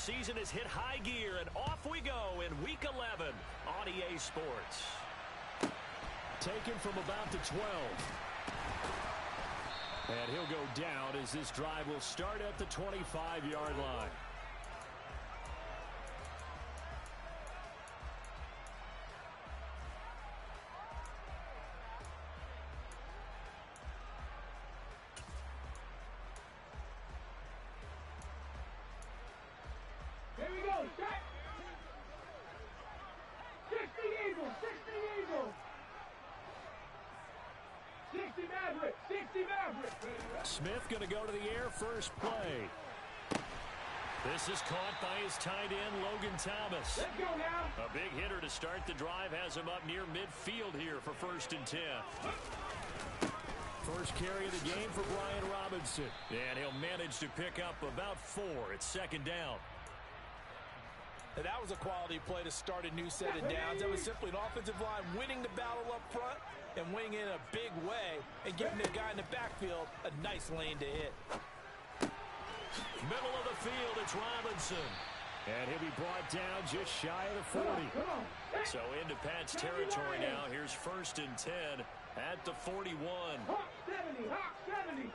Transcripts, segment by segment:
season has hit high gear, and off we go in Week 11 on EA Sports. Taken from about the 12. And he'll go down as this drive will start at the 25-yard line. Here we go, set! 60 Eagles, 60 Eagles! 60 Maverick, 60 Maverick! Smith going to go to the air first play. This is caught by his tight end, Logan Thomas. Let's go now! A big hitter to start the drive has him up near midfield here for 1st and 10. First carry of the game for Brian Robinson. And he'll manage to pick up about 4 at 2nd down. And that was a quality play to start a new set of downs. That was simply an offensive line winning the battle up front and winning it in a big way and giving the guy in the backfield a nice lane to hit. Middle of the field, it's Robinson. And he'll be brought down just shy of the 40. So into Pat's territory now. Here's 1st and 10 at the 41. Hawk 70, Hawk 70.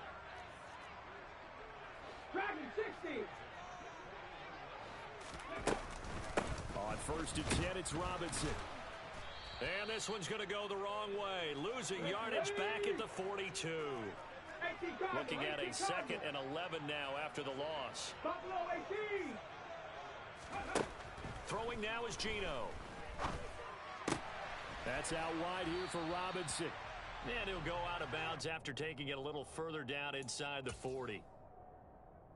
Dragon 60. On 1st and 10, it's Robinson. And this one's going to go the wrong way. Losing yardage back at the 42. Looking at a 2nd and 11 now after the loss. Buffalo 18. Throwing now is Geno. That's out wide here for Robinson. And he'll go out of bounds after taking it a little further down inside the 40.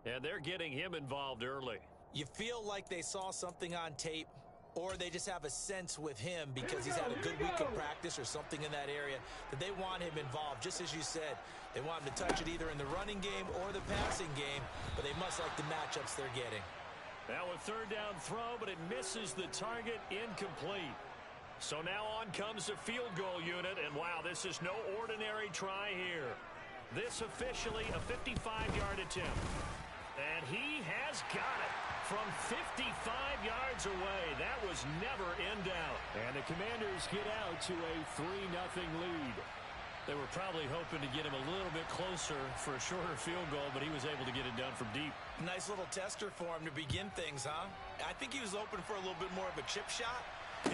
And they're getting him involved early. You feel like they saw something on tape, or they just have a sense with him because he's had a good week of practice or something in that area that they want him involved. Just as you said, they want him to touch it either in the running game or the passing game, but they must like the matchups they're getting. Now a 3rd down throw, but it misses the target, incomplete. So now on comes the field goal unit, and wow, this is no ordinary try here. This officially a 55-yard attempt. And he has got it from 55 yards away. That was never in doubt. And the Commanders get out to a 3-0 lead. They were probably hoping to get him a little bit closer for a shorter field goal, but he was able to get it done from deep. Nice little tester for him to begin things, huh? I think he was open for a little bit more of a chip shot.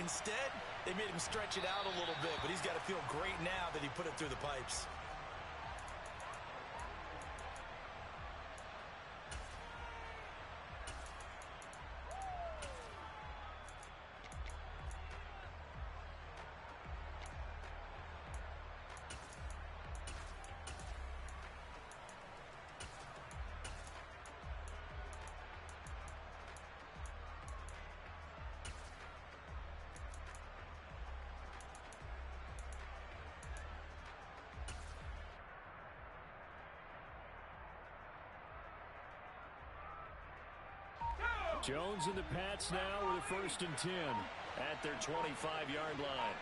Instead, they made him stretch it out a little bit, but he's got to feel great now that he put it through the pipes. Jones and the Pats now with a 1st and 10 at their 25-yard line.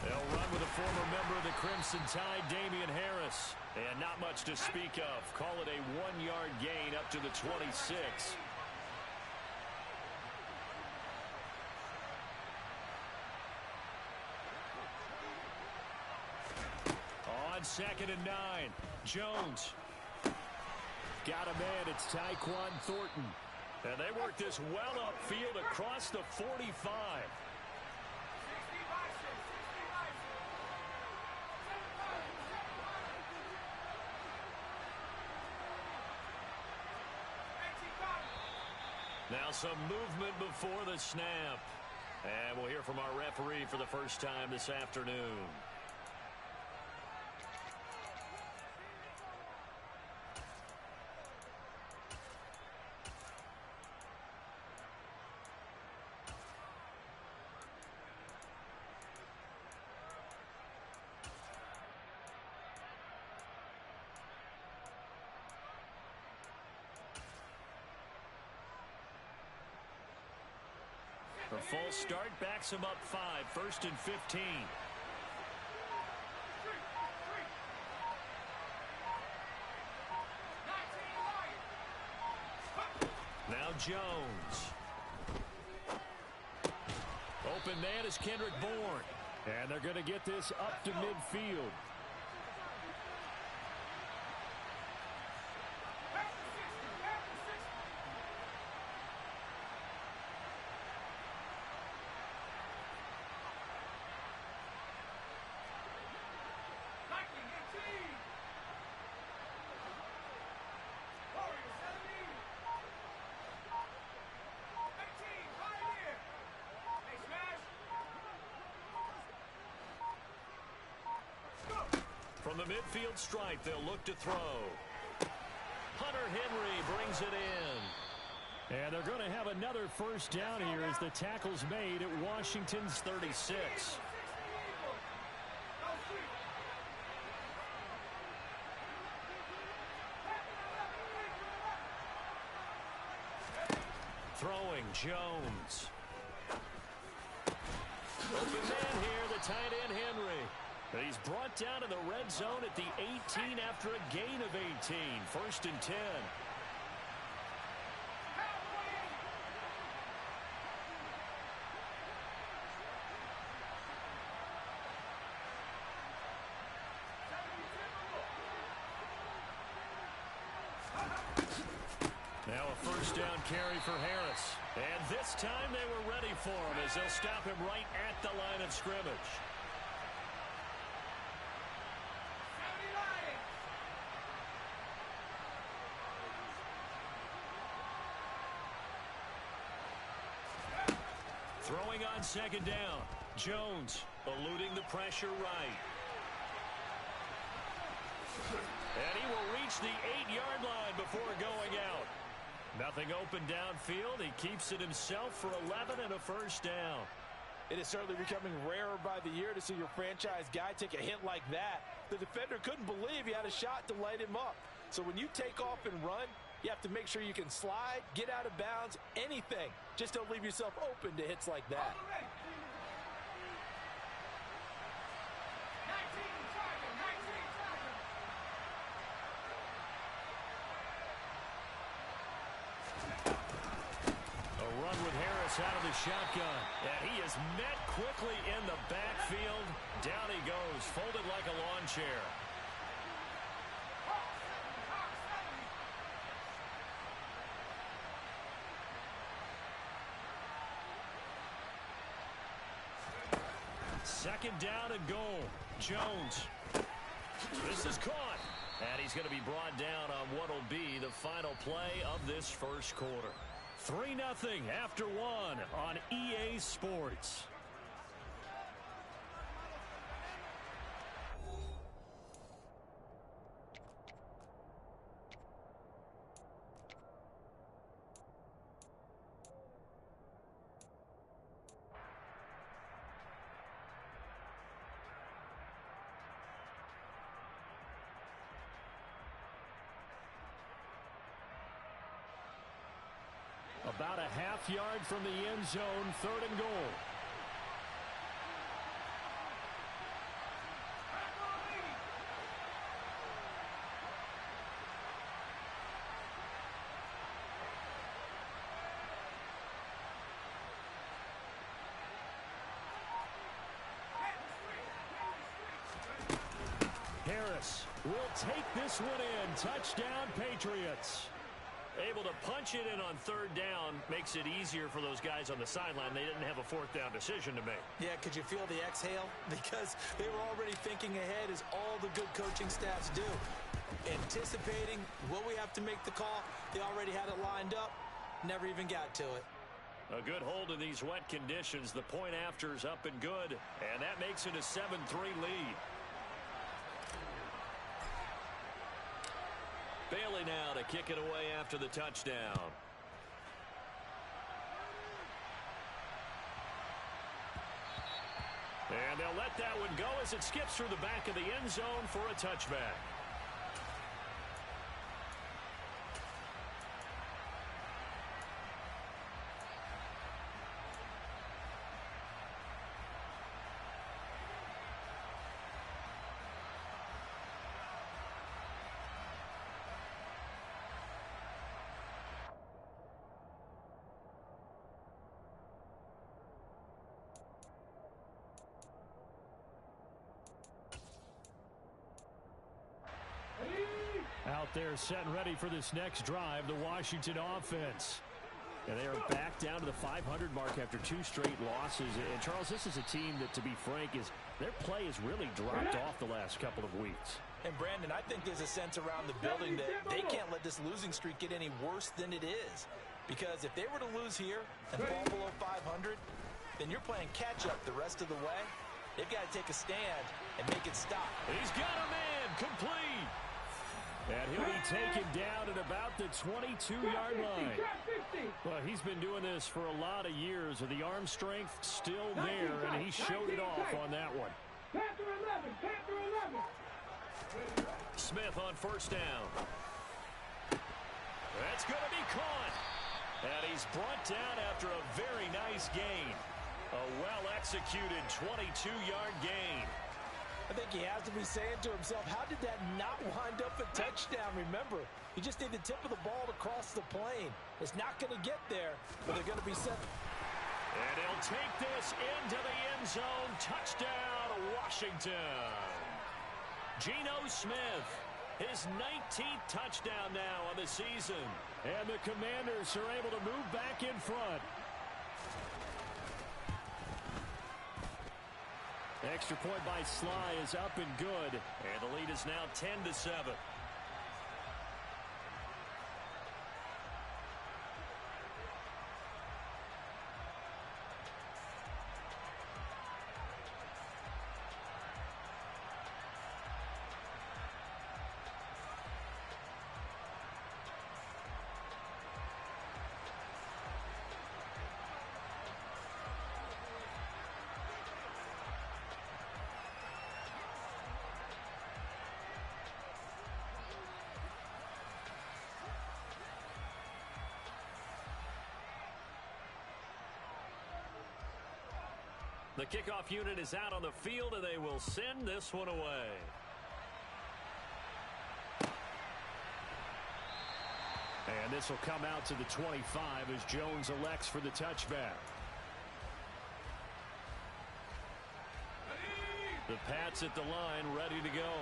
They'll run with a former member of the Crimson Tide, Damian Harris. And not much to speak of. Call it a 1-yard gain up to the 26. On 2nd and 9, Jones. Got a man, it's Tyquan Thornton. And they work this well upfield across the 45. Now some movement before the snap. And we'll hear from our referee for the first time this afternoon. The full start backs him up 5, 1st and 15. Jones. Open man is Kendrick Bourne. And they're going to get this up to midfield. From the midfield stripe, they'll look to throw. Hunter Henry brings it in. And they're going to have another first down here as the tackle's made at Washington's 36. Throwing Jones. Open man here, the tight end Henry. He's brought down to the red zone at the 18 after a gain of 18. First and 10. Now a first down carry for Harris. And this time they were ready for him as they'll stop him right at the line of scrimmage. Throwing on second down. Jones eluding the pressure right. And he will reach the 8-yard line before going out. Nothing open downfield. He keeps it himself for 11 and a first down. It is certainly becoming rarer by the year to see your franchise guy take a hit like that. The defender couldn't believe he had a shot to light him up. So when you take off and run, you have to make sure you can slide, get out of bounds, anything. Just don't leave yourself open to hits like that. A run with Harris out of the shotgun. And he is met quickly in the backfield. Down he goes, folded like a lawn chair. Second down and goal. Jones. This is caught. And he's going to be brought down on what will be the final play of this first quarter. 3-0 after one on EA Sports. About a half yard from the end zone, third and goal. Harris will take this one in. Touchdown, Patriots. Able to punch it in on third down makes it easier for those guys on the sideline. They didn't have a fourth down decision to make. Yeah, could you feel the exhale? Because they were already thinking ahead, as all the good coaching staffs do. Anticipating, will we have to make the call? They already had it lined up. Never even got to it. A good hold in these wet conditions. The point after is up and good. And that makes it a 7-3 lead. Bailey now to kick it away after the touchdown. And they'll let that one go as it skips through the back of the end zone for a touchback. out there set and ready for this next drive, the Washington offense. And they are back down to the 500 mark after 2 straight losses. And, Charles, this is a team that, to be frank, their play has really dropped off the last couple of weeks. And, Brandon, I think there's a sense around the building that they can't let this losing streak get any worse than it is. Because if they were to lose here and fall below 500, then you're playing catch-up the rest of the way. They've got to take a stand and make it stop. He's got a man complete. And he'll be taken down at about the 22-yard line. Well, he's been doing this for a lot of years, and the arm strength still there, and he showed it off on that one. Panther 11, Panther 11. Smith on first down. That's going to be caught. And he's brought down after a very nice gain. A well-executed 22-yard gain. I think he has to be saying to himself, how did that not wind up a touchdown? Remember, you just need the tip of the ball to cross the plane. It's not going to get there, but they're going to be set. And he'll take this into the end zone. Touchdown, Washington. Geno Smith, his 19th touchdown now on the season. And the Commanders are able to move back in front. Extra point by Sly is up and good. And the lead is now 10-7. The kickoff unit is out on the field, and they will send this one away. And this will come out to the 25 as Jones elects for the touchback. The Pats at the line, ready to go.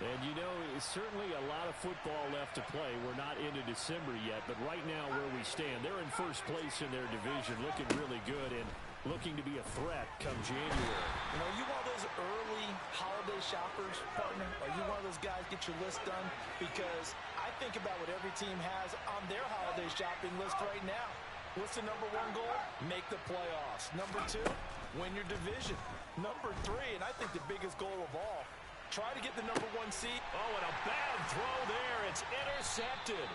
And, you know, it's certainly a lot of football left to play. We're not into December yet, but right now where we stand, they're in first place in their division, looking really good and looking to be a threat come January. You know, you one of those early holiday shoppers, partner? Are you one of those guys get your list done? Because I think about what every team has on their holiday shopping list right now. What's the number 1 goal? Make the playoffs. Number 2, win your division. Number 3, and I think the biggest goal of all, try to get the number 1 seed. Oh, and a bad throw there. It's intercepted.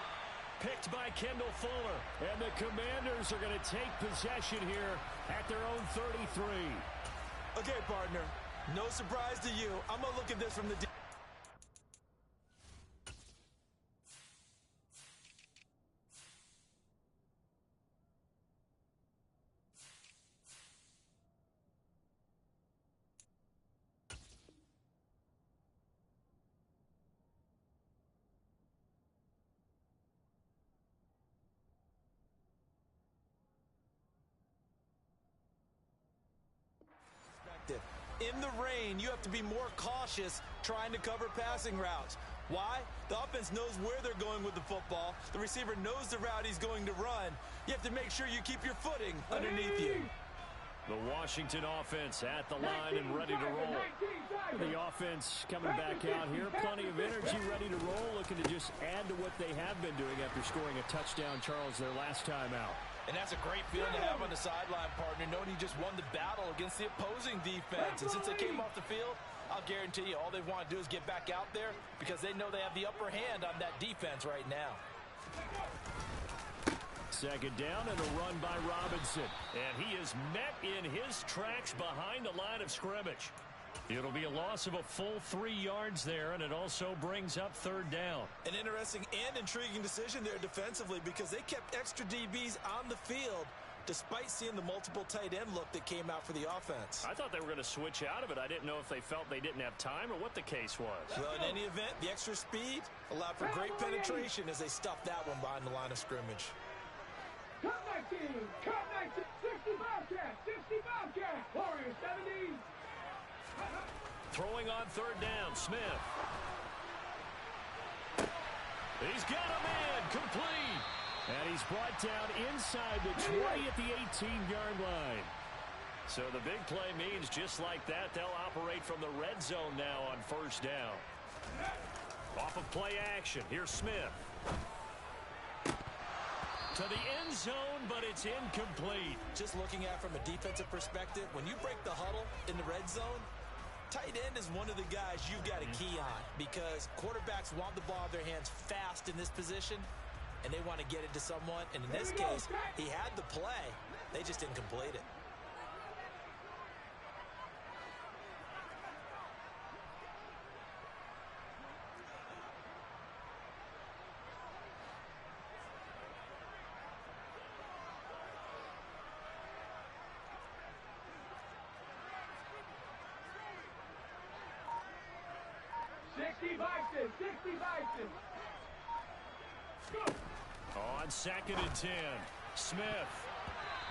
Picked by Kendall Fuller. And the Commanders are going to take possession here at their own 33. Okay, partner. No surprise to you. I'm going to look at this from the... In the rain, you have to be more cautious trying to cover passing routes. Why? The offense knows where they're going with the football. The receiver knows the route he's going to run. You have to make sure you keep your footing underneath you. The Washington offense at the line and ready to roll. The offense coming back out here. Plenty of energy, ready to roll, looking to just add to what they have been doing after scoring a touchdown, Charles, their last time out. And that's a great feeling to have on the sideline, partner, knowing you just won the battle against the opposing defense. And since they came off the field, I'll guarantee you all they want to do is get back out there because they know they have the upper hand on that defense right now. Second down and a run by Robinson. And he is met in his tracks behind the line of scrimmage. It'll be a loss of a full 3 yards there, and it also brings up third down. An interesting and intriguing decision there defensively because they kept extra DBs on the field despite seeing the multiple tight end look that came out for the offense. I thought they were going to switch out of it. I didn't know if they felt they didn't have time or what the case was. Well, in any event, the extra speed allowed for great penetration as they stuffed that one behind the line of scrimmage. Cut 19, cut 19, 60 Bobcat, 60 Bobcat, Warriors 70. Throwing on third down, Smith. He's got a man, complete. And he's brought down inside the 20 at the 18-yard line. So the big play means just like that, they'll operate from the red zone now on first down. Off of play action, here's Smith. To the end zone, but it's incomplete. Just looking at it from a defensive perspective, when you break the huddle in the red zone, tight end is one of the guys you've got to key on because quarterbacks want the ball in their hands fast in this position, and they want to get it to someone. And in this case, he had the play. They just didn't complete it. On 2nd and 10, Smith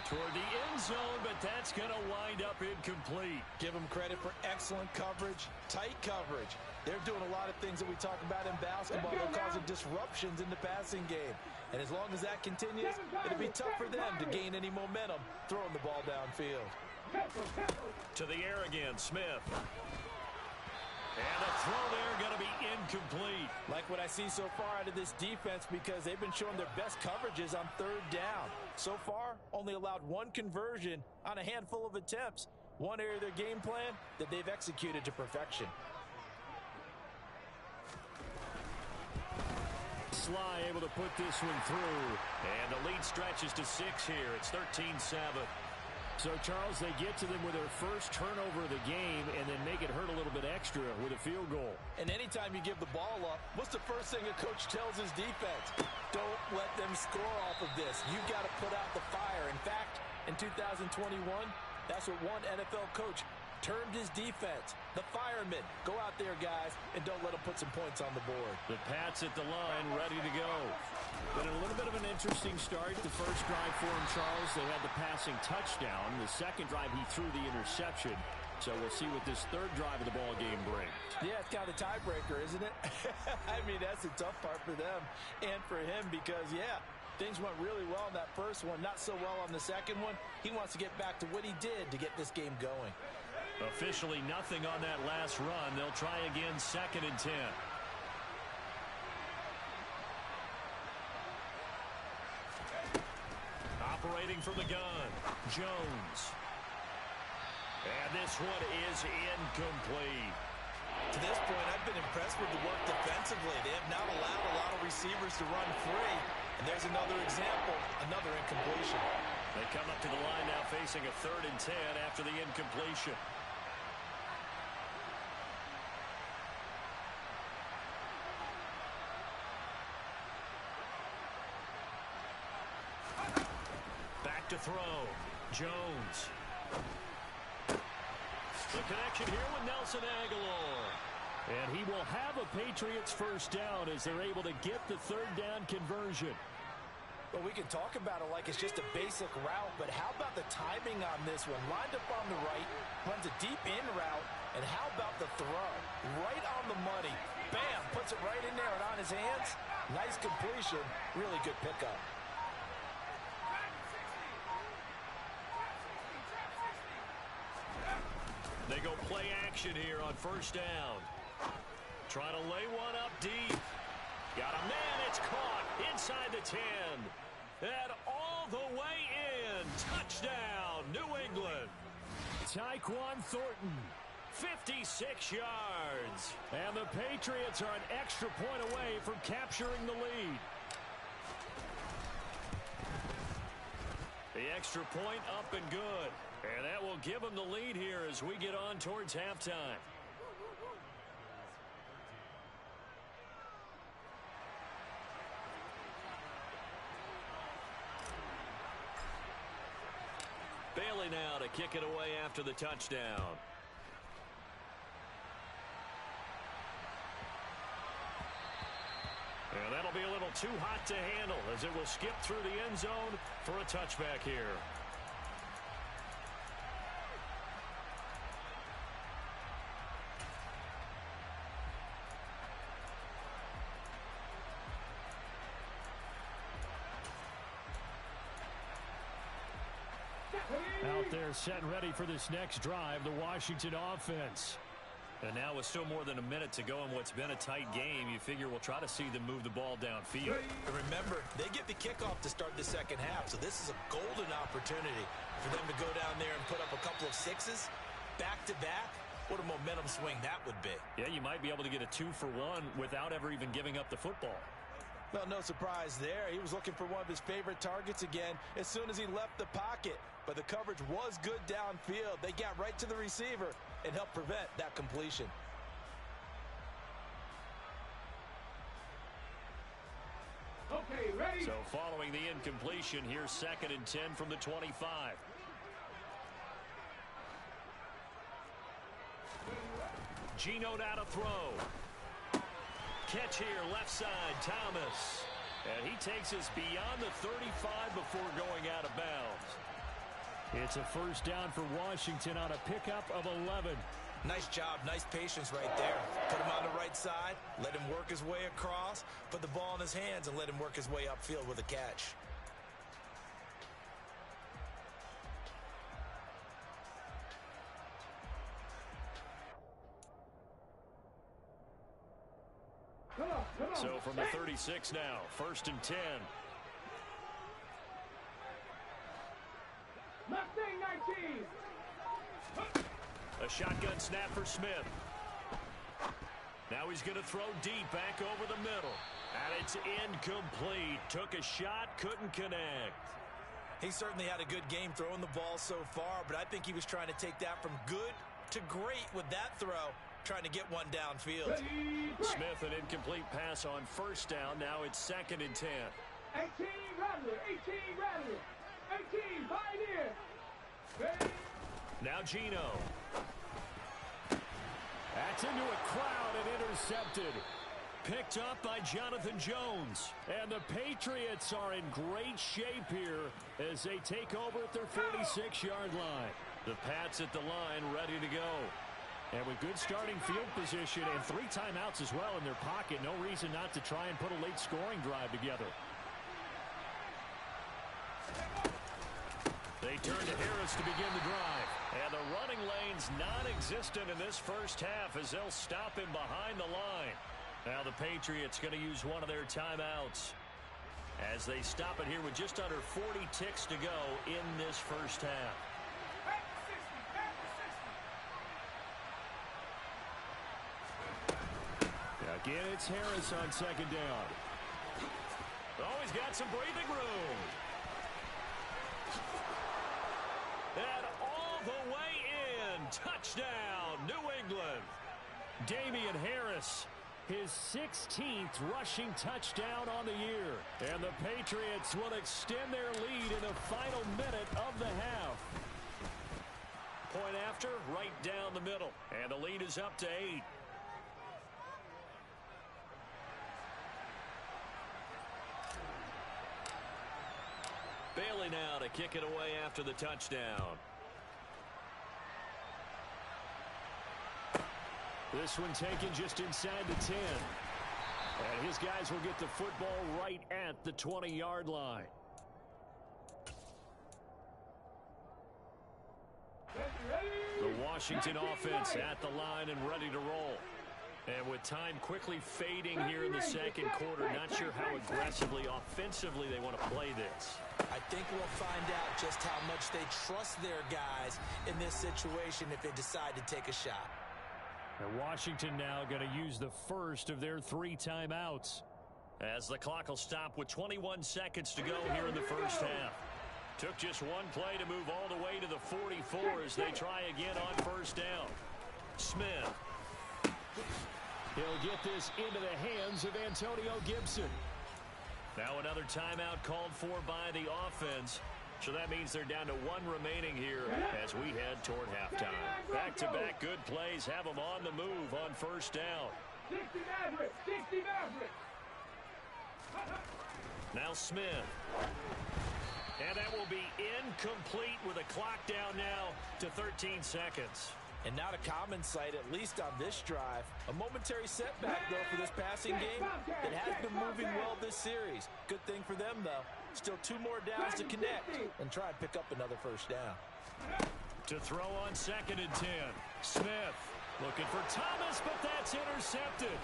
toward the end zone, but that's going to wind up incomplete. Give them credit for excellent coverage, tight coverage. They're doing a lot of things that we talk about in basketball. They're causing disruptions in the passing game. And as long as that continues, it'll be tough for them to gain any momentum throwing the ball downfield. To the air again, Smith. And the throw there going to be incomplete. Like what I see so far out of this defense because they've been showing their best coverages on third down. So far, only allowed one conversion on a handful of attempts. One area of their game plan that they've executed to perfection. Sly able to put this one through. And the lead stretches to 6 here. It's 13-7. So, Charles, they get to them with their first turnover of the game and then make it hurt a little bit extra with a field goal. And anytime you give the ball up, what's the first thing a coach tells his defense? Don't let them score off of this. You've got to put out the fire. In fact, in 2021, that's what one NFL coach termed his defense. The firemen. Go out there, guys, and don't let them put some points on the board. The Pats at the line, ready to go. But a little bit of an interesting start. The first drive for him, Charles, they had the passing touchdown. The second drive, he threw the interception. So we'll see what this third drive of the ball game brings. Yeah, it's kind of a tiebreaker, isn't it? I mean, that's the tough part for them and for him because, yeah, things went really well in that first one, not so well on the second one. He wants to get back to what he did to get this game going. Officially nothing on that last run. They'll try again 2nd and 10. Operating from the gun, Jones. And this one is incomplete. To this point, I've been impressed with the work defensively. They have not allowed a lot of receivers to run free. And there's another example, another incompletion. They come up to the line now facing a 3rd and 10 after the incompletion. To throw, Jones. The connection here with Nelson Aguilar. And he will have a Patriots first down as they're able to get the 3rd down conversion. Well, we can talk about it like it's just a basic route, but how about the timing on this one? Lined up on the right, runs a deep in route, and how about the throw? Right on the money. Bam, puts it right in there and on his hands. Nice completion, really good pickup. They go play action here on first down. Trying to lay one up deep. Got a man, it's caught inside the 10. And all the way in. Touchdown, New England. Tyquan Thornton, 56 yards. And the Patriots are an extra point away from capturing the lead. The extra point up and good. And that will give them the lead here as we get on towards halftime. Bailey now to kick it away after the touchdown. And that'll be a little too hot to handle as it will skip through the end zone for a touchback here. They're set and ready for this next drive, the Washington offense. And now with still more than a minute to go in what's been a tight game, you figure we'll try to see them move the ball downfield. And remember, they get the kickoff to start the second half, so this is a golden opportunity for them to go down there and put up a couple of sixes back-to-back. What a momentum swing that would be. Yeah, you might be able to get a 2-for-1 without ever even giving up the football. Well, no surprise there. He was looking for one of his favorite targets again as soon as he left the pocket. But the coverage was good downfield. They got right to the receiver and helped prevent that completion. Okay, ready? So following the incompletion, here's 2nd and 10 from the 25. Geno now to throw. Catch here, left side, Thomas. And he takes us beyond the 35 before going out of bounds. It's a first down for Washington on a pickup of 11. Nice job, nice patience right there. Put him on the right side, let him work his way across, put the ball in his hands, and let him work his way upfield with a catch. Come on. So from the 36 now, 1st and 10. Mustang 19. A shotgun snap for Smith. Now he's going to throw deep back over the middle. And it's incomplete. Took a shot, couldn't connect. He certainly had a good game throwing the ball so far, but I think he was trying to take that from good to great with that throw, trying to get one downfield. Smith, an incomplete pass on 1st down. Now it's 2nd and 10. 18 Rattler. 18 Rattler. 18 Pioneer. Now Geno. That's into a crowd and intercepted. Picked up by Jonathan Jones. And the Patriots are in great shape here as they take over at their 46-yard line. The Pats at the line ready to go. And with good starting field position and 3 timeouts as well in their pocket, no reason not to try and put a late scoring drive together. They turn to Harris to begin the drive. And the running lane's non-existent in this first half as they'll stop him behind the line. Now the Patriots going to use one of their timeouts as they stop it here with just under 40 ticks to go in this first half. Again, it's Harris on 2nd down. Oh, he's got some breathing room. And all the way in. Touchdown, New England. Damian Harris, his 16th rushing touchdown on the year. And the Patriots will extend their lead in the final minute of the half. Point after, right down the middle. And the lead is up to 8. Bailey now to kick it away after the touchdown. This one taken just inside the 10. And his guys will get the football right at the 20-yard line. The Washington offense at the line and ready to roll. And with time quickly fading here in the second quarter, not sure how aggressively, offensively they want to play this. I think we'll find out just how much they trust their guys in this situation if they decide to take a shot. And Washington now going to use the first of their 3 timeouts. As the clock will stop with 21 seconds to go here in the first half. Took just one play to move all the way to the 44 as they try again on 1st down. Smith. He'll get this into the hands of Antonio Gibson. Now another timeout called for by the offense. So that means they're down to 1 remaining here as we head toward halftime. Back-to-back good plays have them on the move on 1st down. 60 Maverick. 60 Maverick. Now Smith. And that will be incomplete with a clock down now to 13 seconds. And not a common sight, at least on this drive. A momentary setback, though, for this passing game that has been moving well this series. Good thing for them, though. Still 2 more downs to connect and try and pick up another 1st down. To throw on 2nd and 10. Smith looking for Thomas, but that's intercepted.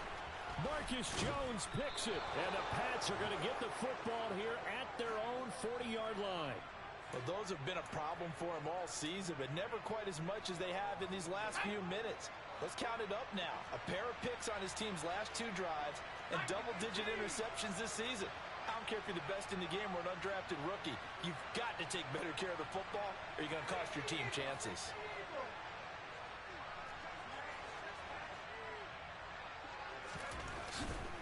Marcus Jones picks it, and the Pats are going to get the football here at their own 40-yard line. Well, those have been a problem for him all season, but never quite as much as they have in these last few minutes. Let's count it up now. A pair of picks on his team's last 2 drives and double-digit interceptions this season. I don't care if you're the best in the game or an undrafted rookie. You've got to take better care of the football or you're going to cost your team chances.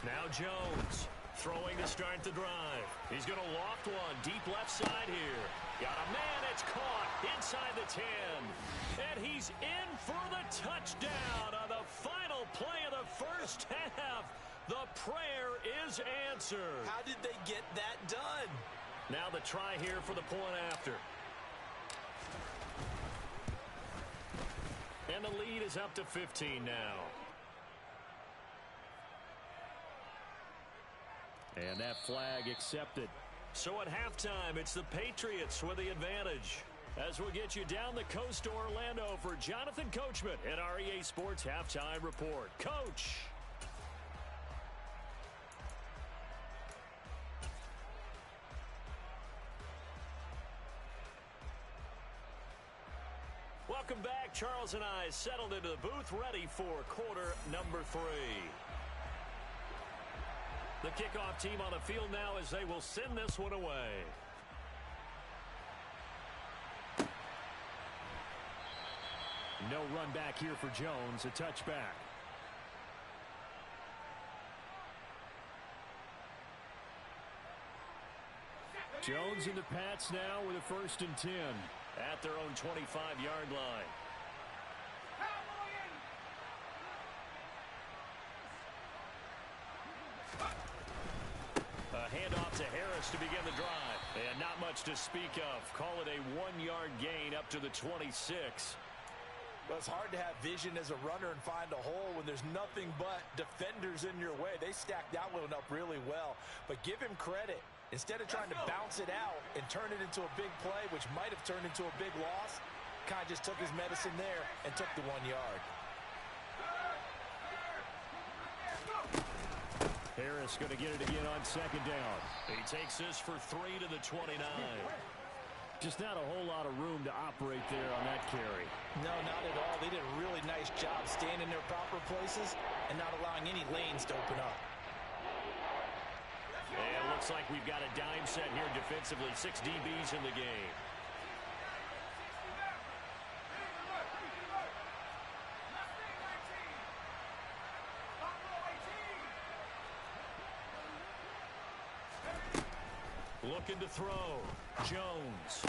Now Jones throwing to start the drive. He's going to loft one deep left side here. Got a man, it's caught inside the 10. And he's in for the touchdown on the final play of the first half. The prayer is answered. How did they get that done? Now the try here for the point after. And the lead is up to 15 now. And that flag accepted. So at halftime, it's the Patriots with the advantage. As we'll get you down the coast to Orlando for Jonathan Coachman at our EA Sports Halftime Report. Coach. Welcome back. Charles and I settled into the booth ready for quarter number 3. The kickoff team on the field now as they will send this one away. No run back here for Jones. A touchback. Jones and the Pats now with a 1st and 10 at their own 25-yard line. Handoff to Harris to begin the drive. And not much to speak of. Call it a 1-yard gain up to the 26. Well, it's hard to have vision as a runner and find a hole when there's nothing but defenders in your way. They stacked that one up really well. But give him credit. Instead of trying to bounce it out and turn it into a big play, which might have turned into a big loss, kind of just took his medicine there and took the 1 yard. Harris going to get it again on 2nd down. He takes this for 3 to the 29. Just not a whole lot of room to operate there on that carry. No, not at all. They did a really nice job staying in their proper places and not allowing any lanes to open up. And it looks like we've got a dime set here defensively. 6 DBs in the game. Looking to throw. Jones.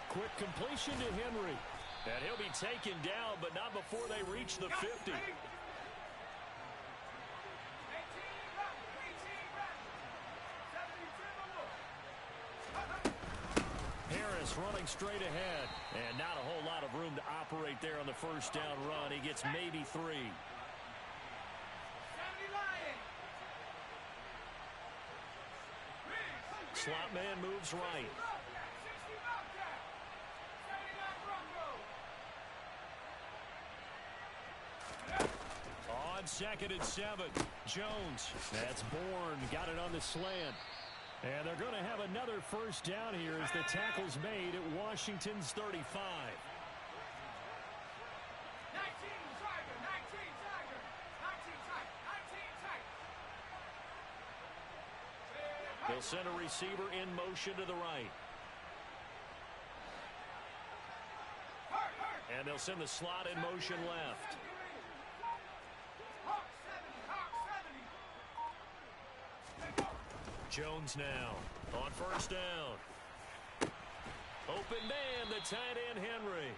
Quick completion to Henry. And he'll be taken down, but not before they reach the 50. Harris running straight ahead. And not a whole lot of room to operate there on the 1st down run. He gets maybe 3. Slot man moves right. On 2nd and 7. Jones. That's Bourne. Got it on the slant. And they're going to have another 1st down here as the tackle's made at Washington's 35. They'll send a receiver in motion to the right. And they'll send the slot in motion left. Jones now on 1st down. Open man, the tight end Henry.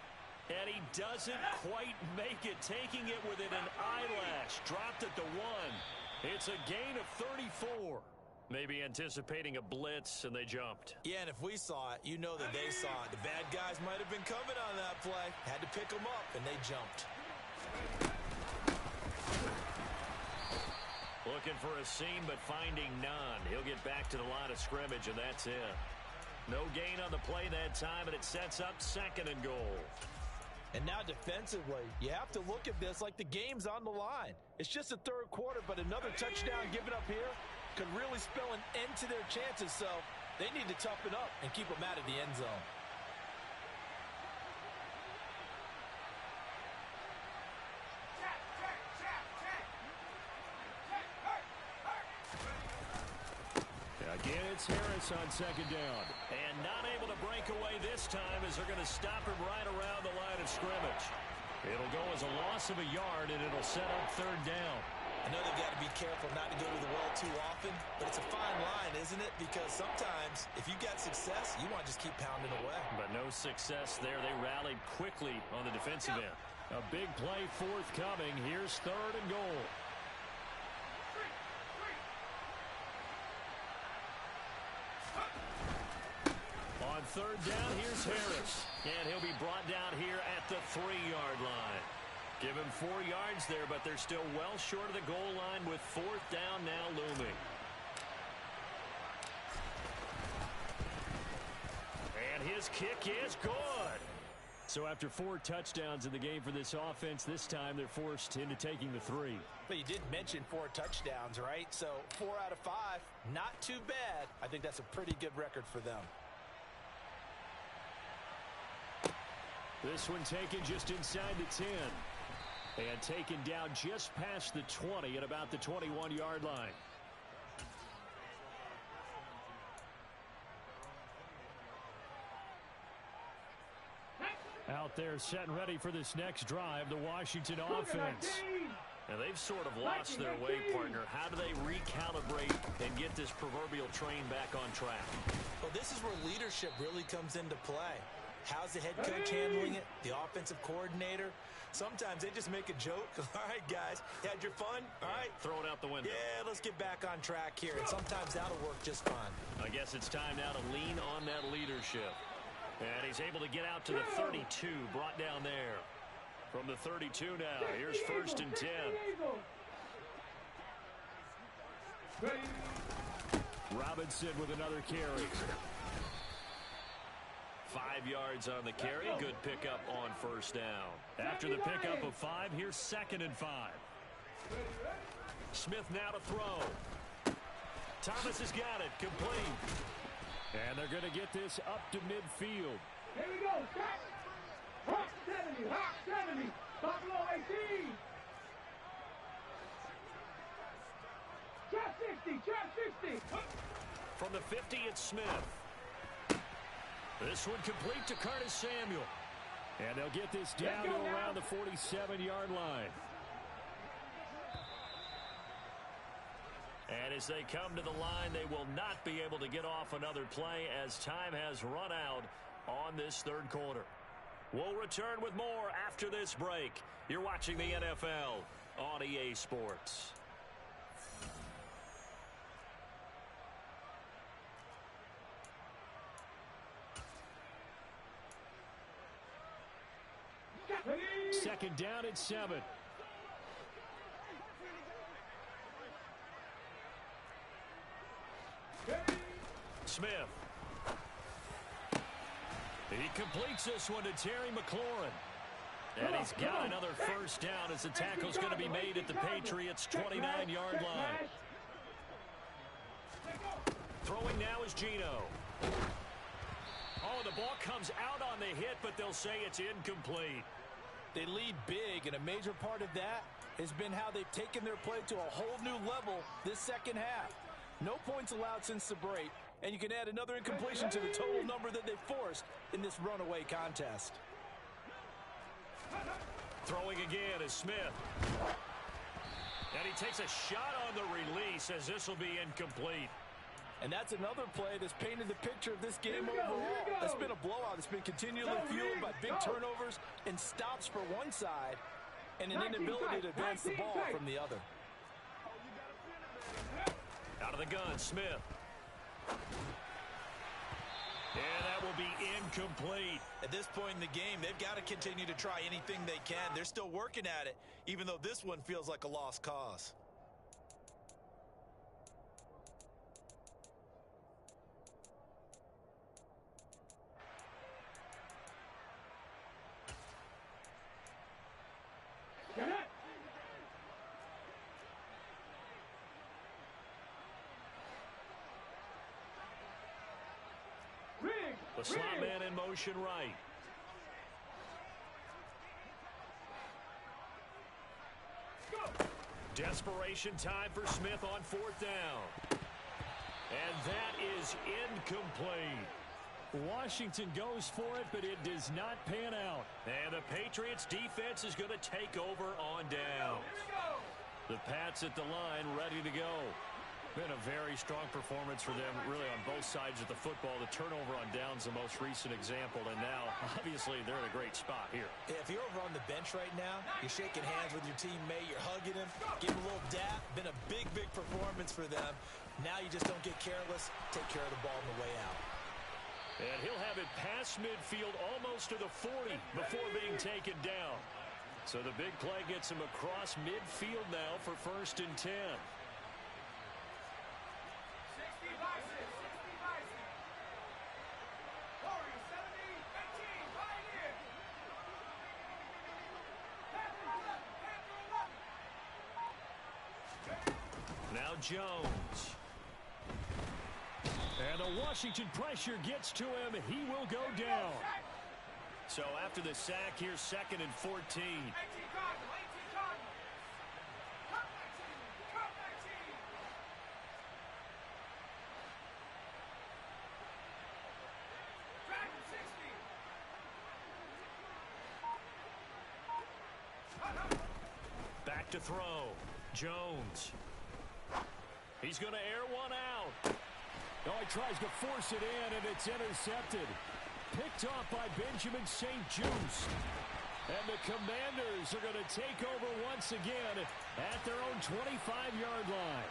And he doesn't quite make it, taking it within an eyelash. Dropped at the 1. It's a gain of 34. Maybe anticipating a blitz, and they jumped. Yeah, and if we saw it, you know that they saw it. The bad guys might have been coming on that play. Had to pick them up, and they jumped. Looking for a seam, but finding none. He'll get back to the line of scrimmage, and that's it. No gain on the play that time, and it sets up 2nd and goal. And now defensively, you have to look at this like the game's on the line. It's just a 3rd quarter, but another touchdown given up here could really spell an end to their chances, so they need to toughen up and keep them out of the end zone. Again, it's Harris on 2nd down. And not able to break away this time as they're going to stop him right around the line of scrimmage. It'll go as a loss of a yard, and it'll set up 3rd down. I know they've got to be careful not to go to the well too often, but it's a fine line, isn't it? Because sometimes, if you got success, you want to just keep pounding away. But no success there. They rallied quickly on the defensive end. A big play forthcoming. Here's 3rd and goal. On 3rd down, here's Harris. And he'll be brought down here at the 3-yard line. Give him 4 yards there, but they're still well short of the goal line with 4th down now looming. And his kick is good. So after 4 touchdowns in the game for this offense, this time they're forced into taking the 3. But you did mention 4 touchdowns, right? So 4 out of 5, not too bad. I think that's a pretty good record for them. This one taken just inside the 10. And taken down just past the 20 at about the 21-yard line. Out there setting ready for this next drive, the Washington offense. And they've sort of lost their way, partner. How do they recalibrate and get this proverbial train back on track? Well, this is where leadership really comes into play. How's the head coach handling it? The offensive coordinator? Sometimes they just make a joke. All right, guys, you had your fun? All right. Throw it out the window. Yeah, let's get back on track here. And sometimes that'll work just fine. I guess it's time now to lean on that leadership. And he's able to get out to the 32, brought down there. From the 32 now, here's 1st and 10. Robinson with another carry. 5 yards on the carry. Good pickup on 1st down. After the pickup of 5, here's 2nd and 5. Smith now to throw. Thomas has got it. Complete. And they're going to get this up to midfield. Here we go. Hot 70. Hot 70. Buffalo 18. Trap 60. Trap 60. From the 50, it's Smith. This one complete to Curtis Samuel. And they'll get this down to around the 47-yard line. And as they come to the line, they will not be able to get off another play as time has run out on this 3rd quarter. We'll return with more after this break. You're watching the NFL on EA Sports. Second down at 7. Smith. He completes this one to Terry McLaurin. And he's got another 1st down as the tackle's going to be made at the Patriots' 29-yard line. Throwing now is Geno. Oh, the ball comes out on the hit, but they'll say it's incomplete. They lead big, and a major part of that has been how they've taken their play to a whole new level this 2nd half. No points allowed since the break, and you can add another incompletion to the total number that they forced in this runaway contest. Throwing again is Smith. And he takes a shot on the release as this will be incomplete. And that's another play that's painted the picture of this game overall. It's been a blowout. It's been continually fueled by big turnovers and stops for one side and an inability to advance the ball from the other. Out of the gun, Smith. And that will be incomplete. At this point in the game, they've got to continue to try anything they can. They're still working at it, even though this one feels like a lost cause. The slot man in motion right. Desperation time for Smith on 4th down. And that is incomplete. Washington goes for it, but it does not pan out. And the Patriots defense is going to take over on down. The Pats at the line ready to go. Been a very strong performance for them, really, on both sides of the football. The turnover on downs, the most recent example, and now, obviously, they're in a great spot here. If you're over on the bench right now, you're shaking hands with your teammate, you're hugging him, giving him a little dap. Been a big, big performance for them. Now you just don't get careless. Take care of the ball on the way out. And he'll have it past midfield, almost to the 40, before being taken down. So the big play gets him across midfield now for 1st and 10. Now Jones. And the Washington pressure gets to him. He will go down. So after the sack, here's 2nd and 14. Back to throw. Jones. He's going to air one out. Oh, he tries to force it in, and it's intercepted. Picked off by Benjamin St-Juste. And the Commanders are going to take over once again at their own 25-yard line.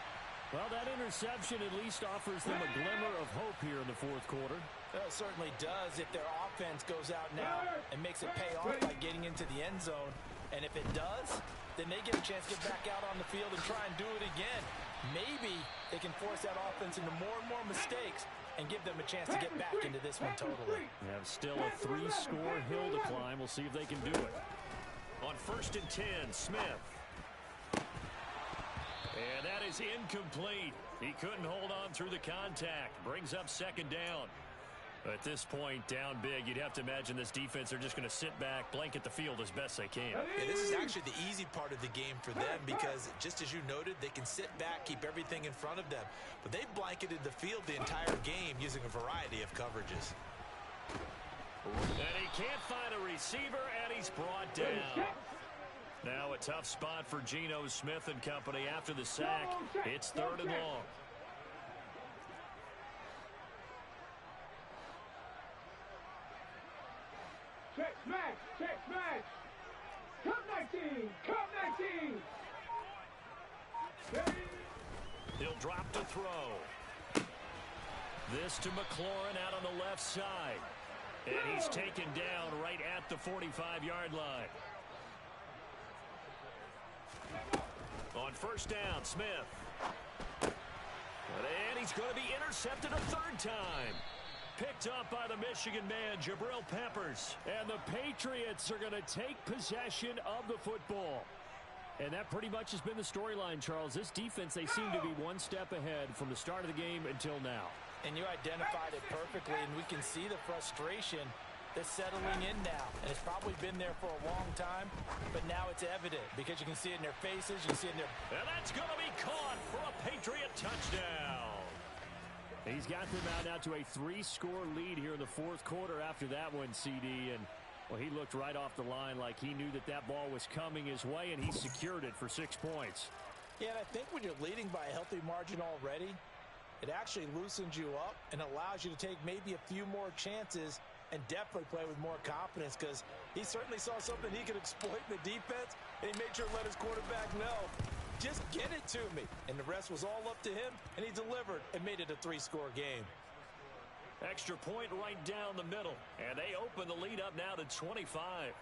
Well, that interception at least offers them a glimmer of hope here in the 4th quarter. It certainly does if their offense goes out now and makes it pay off by getting into the end zone. And if it does, then they get a chance to get back out on the field and try and do it again. Maybe they can force that offense into more and more mistakes and give them a chance to get back into this one totally. We have still a 3-score hill to climb. We'll see if they can do it. On 1st and 10, Smith. And that is incomplete. He couldn't hold on through the contact. Brings up 2nd down. At this point, down big, you'd have to imagine this defense are just going to sit back, blanket the field as best they can. Yeah, this is actually the easy part of the game for them because, just as you noted, they can sit back, keep everything in front of them. But they blanketed the field the entire game using a variety of coverages. And he can't find a receiver, and he's brought down. Now a tough spot for Geno Smith and company after the sack. It's 3rd and long. Check smash, check smash. Come 19, come 19. He'll drop to throw. This to McLaurin out on the left side. And he's taken down right at the 45-yard line. On 1st down, Smith. And he's going to be intercepted a 3rd time. Picked up by the Michigan man, Jabril Peppers. And the Patriots are going to take possession of the football. And that pretty much has been the storyline, Charles. This defense, they seem to be one step ahead from the start of the game until now. And you identified it perfectly, and we can see the frustration that's settling in now. And it's probably been there for a long time, but now it's evident because you can see it in their faces, you can see it in their... And that's going to be caught for a Patriot touchdown. He's got them out now to a 3-score lead here in the 4th quarter after that one, CD. And, well, he looked right off the line like he knew that that ball was coming his way, and he secured it for 6 points. Yeah, and I think when you're leading by a healthy margin already, it actually loosens you up and allows you to take maybe a few more chances and definitely play with more confidence because he certainly saw something he could exploit in the defense, and he made sure to let his quarterback know, just get it to me. And the rest was all up to him, and he delivered and made it a 3-score game. Extra point right down the middle, and they open the lead up now to 25.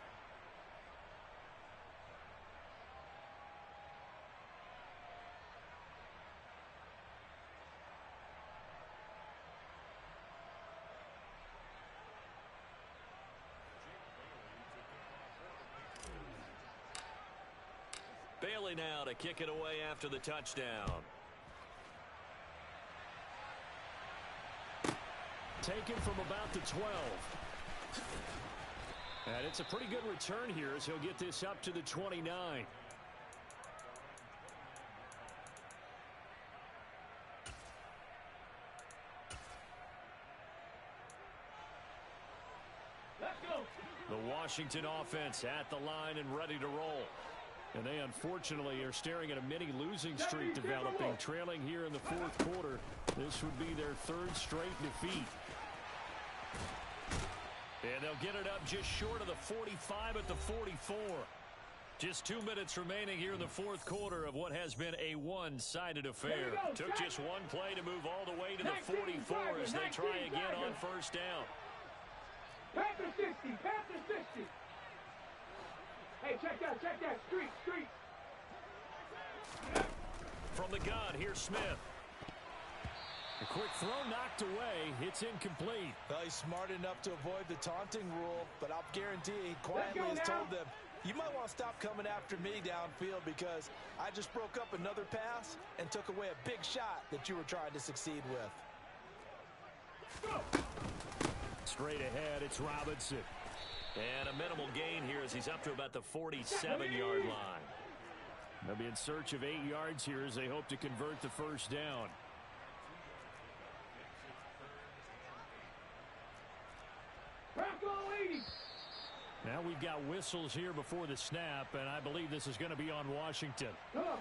Bailey now to kick it away after the touchdown. taken from about the 12. And it's a pretty good return here as he'll get this up to the 29. The Washington offense at the line and ready to roll. And they unfortunately are staring at a mini losing streak developing, trailing here in the fourth quarter. This would be their third straight defeat. And they'll get it up just short of the 45 at the 44. Just 2 minutes remaining here in the fourth quarter of what has been a one-sided affair. Took just one play to move all the way to the 44 as they try again on first down. Panther 60, Panther 60. Hey, check that, street. From the gun, here's Smith. A quick throw knocked away. It's incomplete. Well, he's smart enough to avoid the taunting rule, but I'll guarantee he quietly has told them, you might want to stop coming after me downfield because I just broke up another pass and took away a big shot that you were trying to succeed with. Go. Straight ahead, it's Robinson. And a minimal gain here as he's up to about the 47-yard line. They'll be in search of 8 yards here as they hope to convert the first down. Now we've got whistles here before the snap, and I believe this is going to be on Washington.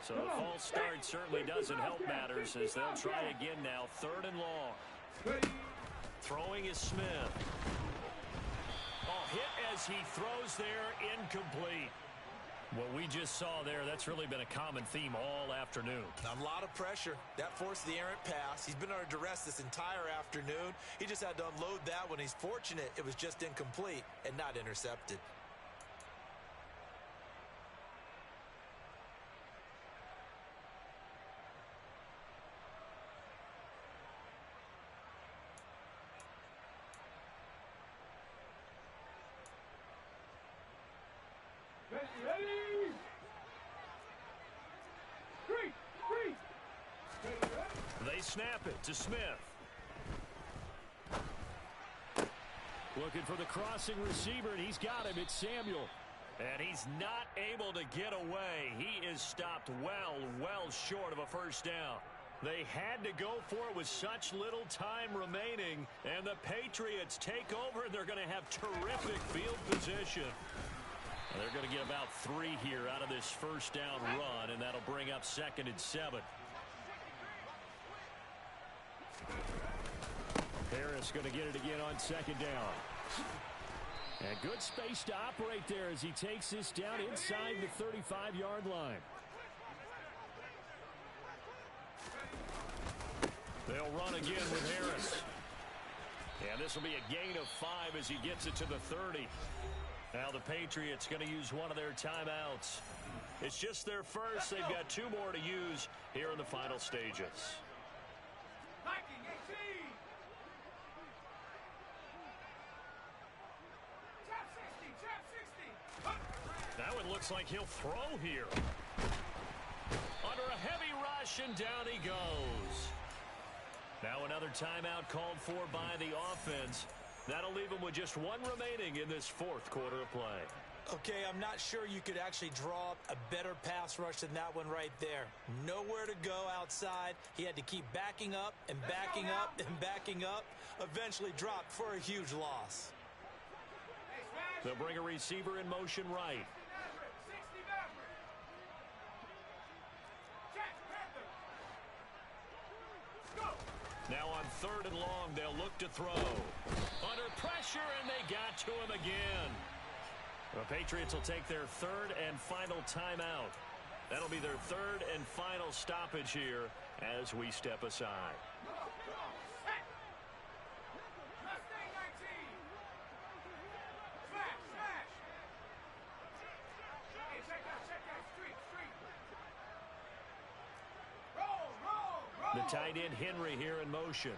So the false start certainly doesn't help matters as they'll try again now, 3rd and long. Throwing is Smith. Hit as he throws there, incomplete. What we just saw there, that's really been a common theme all afternoon. A lot of pressure. That forced the errant pass. He's been under duress this entire afternoon. He just had to unload that when he's fortunate it was just incomplete and not intercepted. They snap it to Smith. Looking for the crossing receiver, and he's got him. It's Samuel. And he's not able to get away. He is stopped well short of a first down. They had to go for it with such little time remaining, and the Patriots take over, and they're going to have terrific field position. They're going to get about 3 here out of this first down run, and that'll bring up 2nd and 7. Harris going to get it again on 2nd down. And good space to operate there as he takes this down inside the 35-yard line. They'll run again with Harris. And this will be a gain of 5 as he gets it to the 30. Now the Patriots going to use one of their timeouts. It's just their first. They've got 2 more to use here in the final stages. Now it looks like he'll throw here. Under a heavy rush, and down he goes. Now another timeout called for by the offense. That'll leave him with just 1 remaining in this 4th quarter of play. Okay, I'm not sure you could actually draw up a better pass rush than that one right there. Nowhere to go outside. He had to keep backing up and backing up and backing up. Eventually dropped for a huge loss. They'll bring a receiver in motion right. Now on 3rd and long, they'll look to throw. Under pressure, and they got to him again. The Patriots will take their 3rd and final timeout. That'll be their 3rd and final stoppage here as we step aside. The tight end Henry here in motion.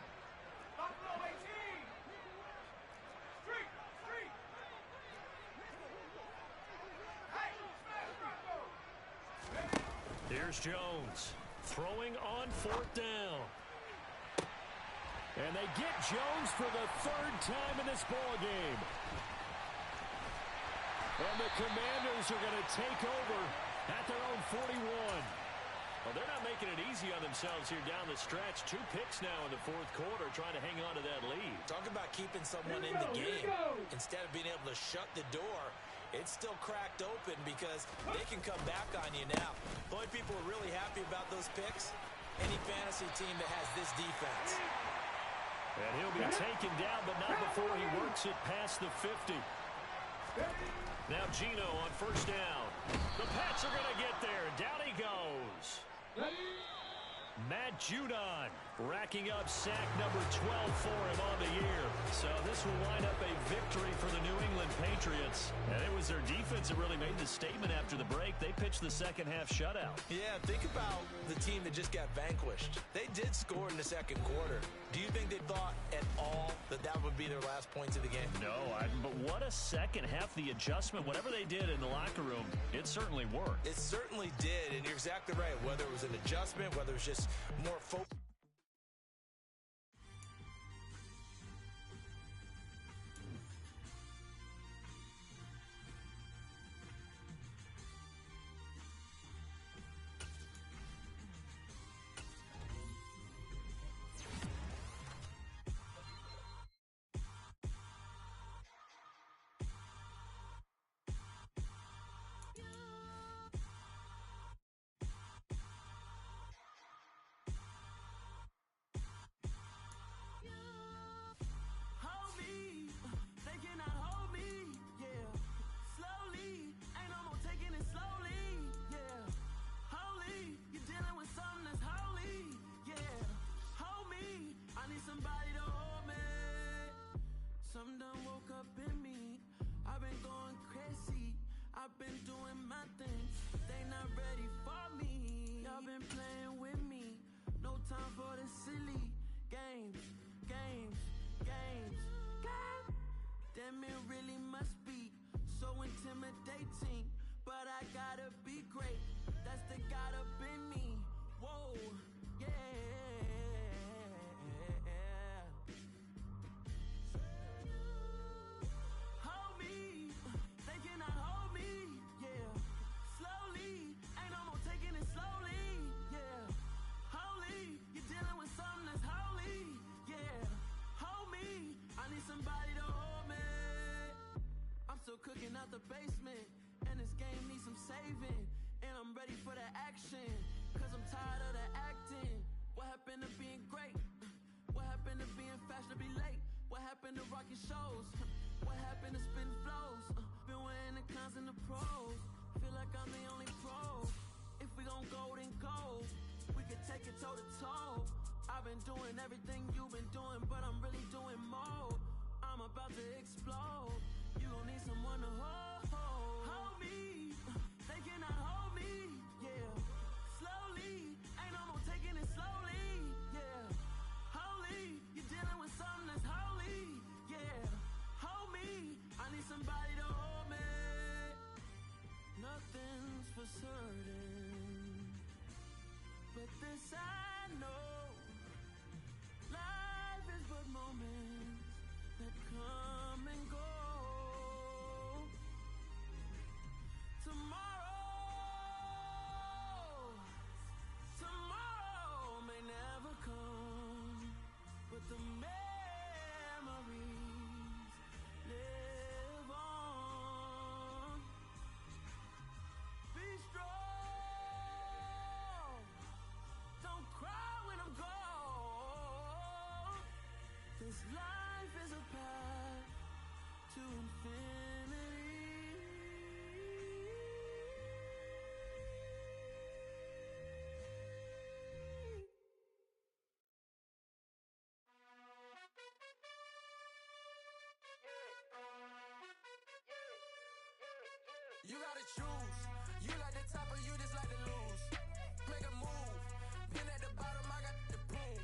Here's Jones throwing on 4th down. And they get Jones for the third time in this ball game. And the Commanders are going to take over at their own 41. Well, they're not making it easy on themselves here down the stretch. 2 picks now in the fourth quarter, trying to hang on to that lead. Talk about keeping someone in the game. Instead of being able to shut the door, it's still cracked open because they can come back on you now. The only people who are really happy about those picks, any fantasy team that has this defense. And he'll be taken down, but not before he works it past the 50. Now Geno on first down. The Pats are going to get there. Down he goes. Matt Judon racking up sack number 12 for him on the year. So this will wind up a victory for the New England Patriots. And it was their defense that really made the statement after the break. They pitched the second half shutout. Yeah, think about the team that just got vanquished. They did score in the second quarter. Do you think they thought at all that that would be their last points of the game? No, but what a second half. The adjustment, whatever they did in the locker room, it certainly worked. It certainly did, and you're exactly right. Whether it was an adjustment, whether it was just more focus. Cooking out the basement, and this game needs some saving, and I'm ready for the action, cause I'm tired of the acting. What happened to being great? What happened to being fashionably late? What happened to rocking shows? What happened to spitting flows? Been wearing the cons and the pros, feel like I'm the only pro. If we gon' go, then go, we could take it toe to toe. I've been doing everything you've been doing, but I'm really doing more. I'm about to explode. You gon' need someone to hold me. They cannot hold me, yeah. Slowly, ain't no more taking it slowly, yeah. Holy, you're dealing with something that's holy, yeah. Hold me, I need somebody to hold me. Nothing's for certain, but this I know. Life is but moments that come and go. Tomorrow may never come, but the memories live on. Be strong, don't cry when I'm gone. This life is a path to infinity. You gotta choose. You like the top or you just like to lose. Make a move. Been at the bottom, I got the proof.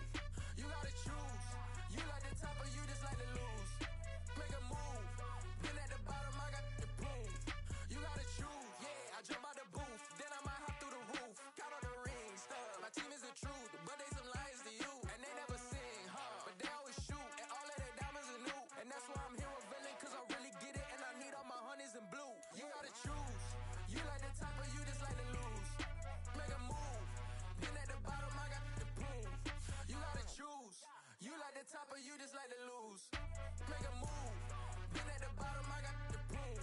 You gotta choose. You like the top or you just like to lose. Make a move. Been at the bottom, I got the proof. You gotta choose. Yeah, I jump out the booth. Then I might hop through the roof. Count on the rings, stuff. My team is the truth, but they some liars to you. And they never sing, huh? But they always of you just like to lose. Make a move. Been at the bottom, I got the proof.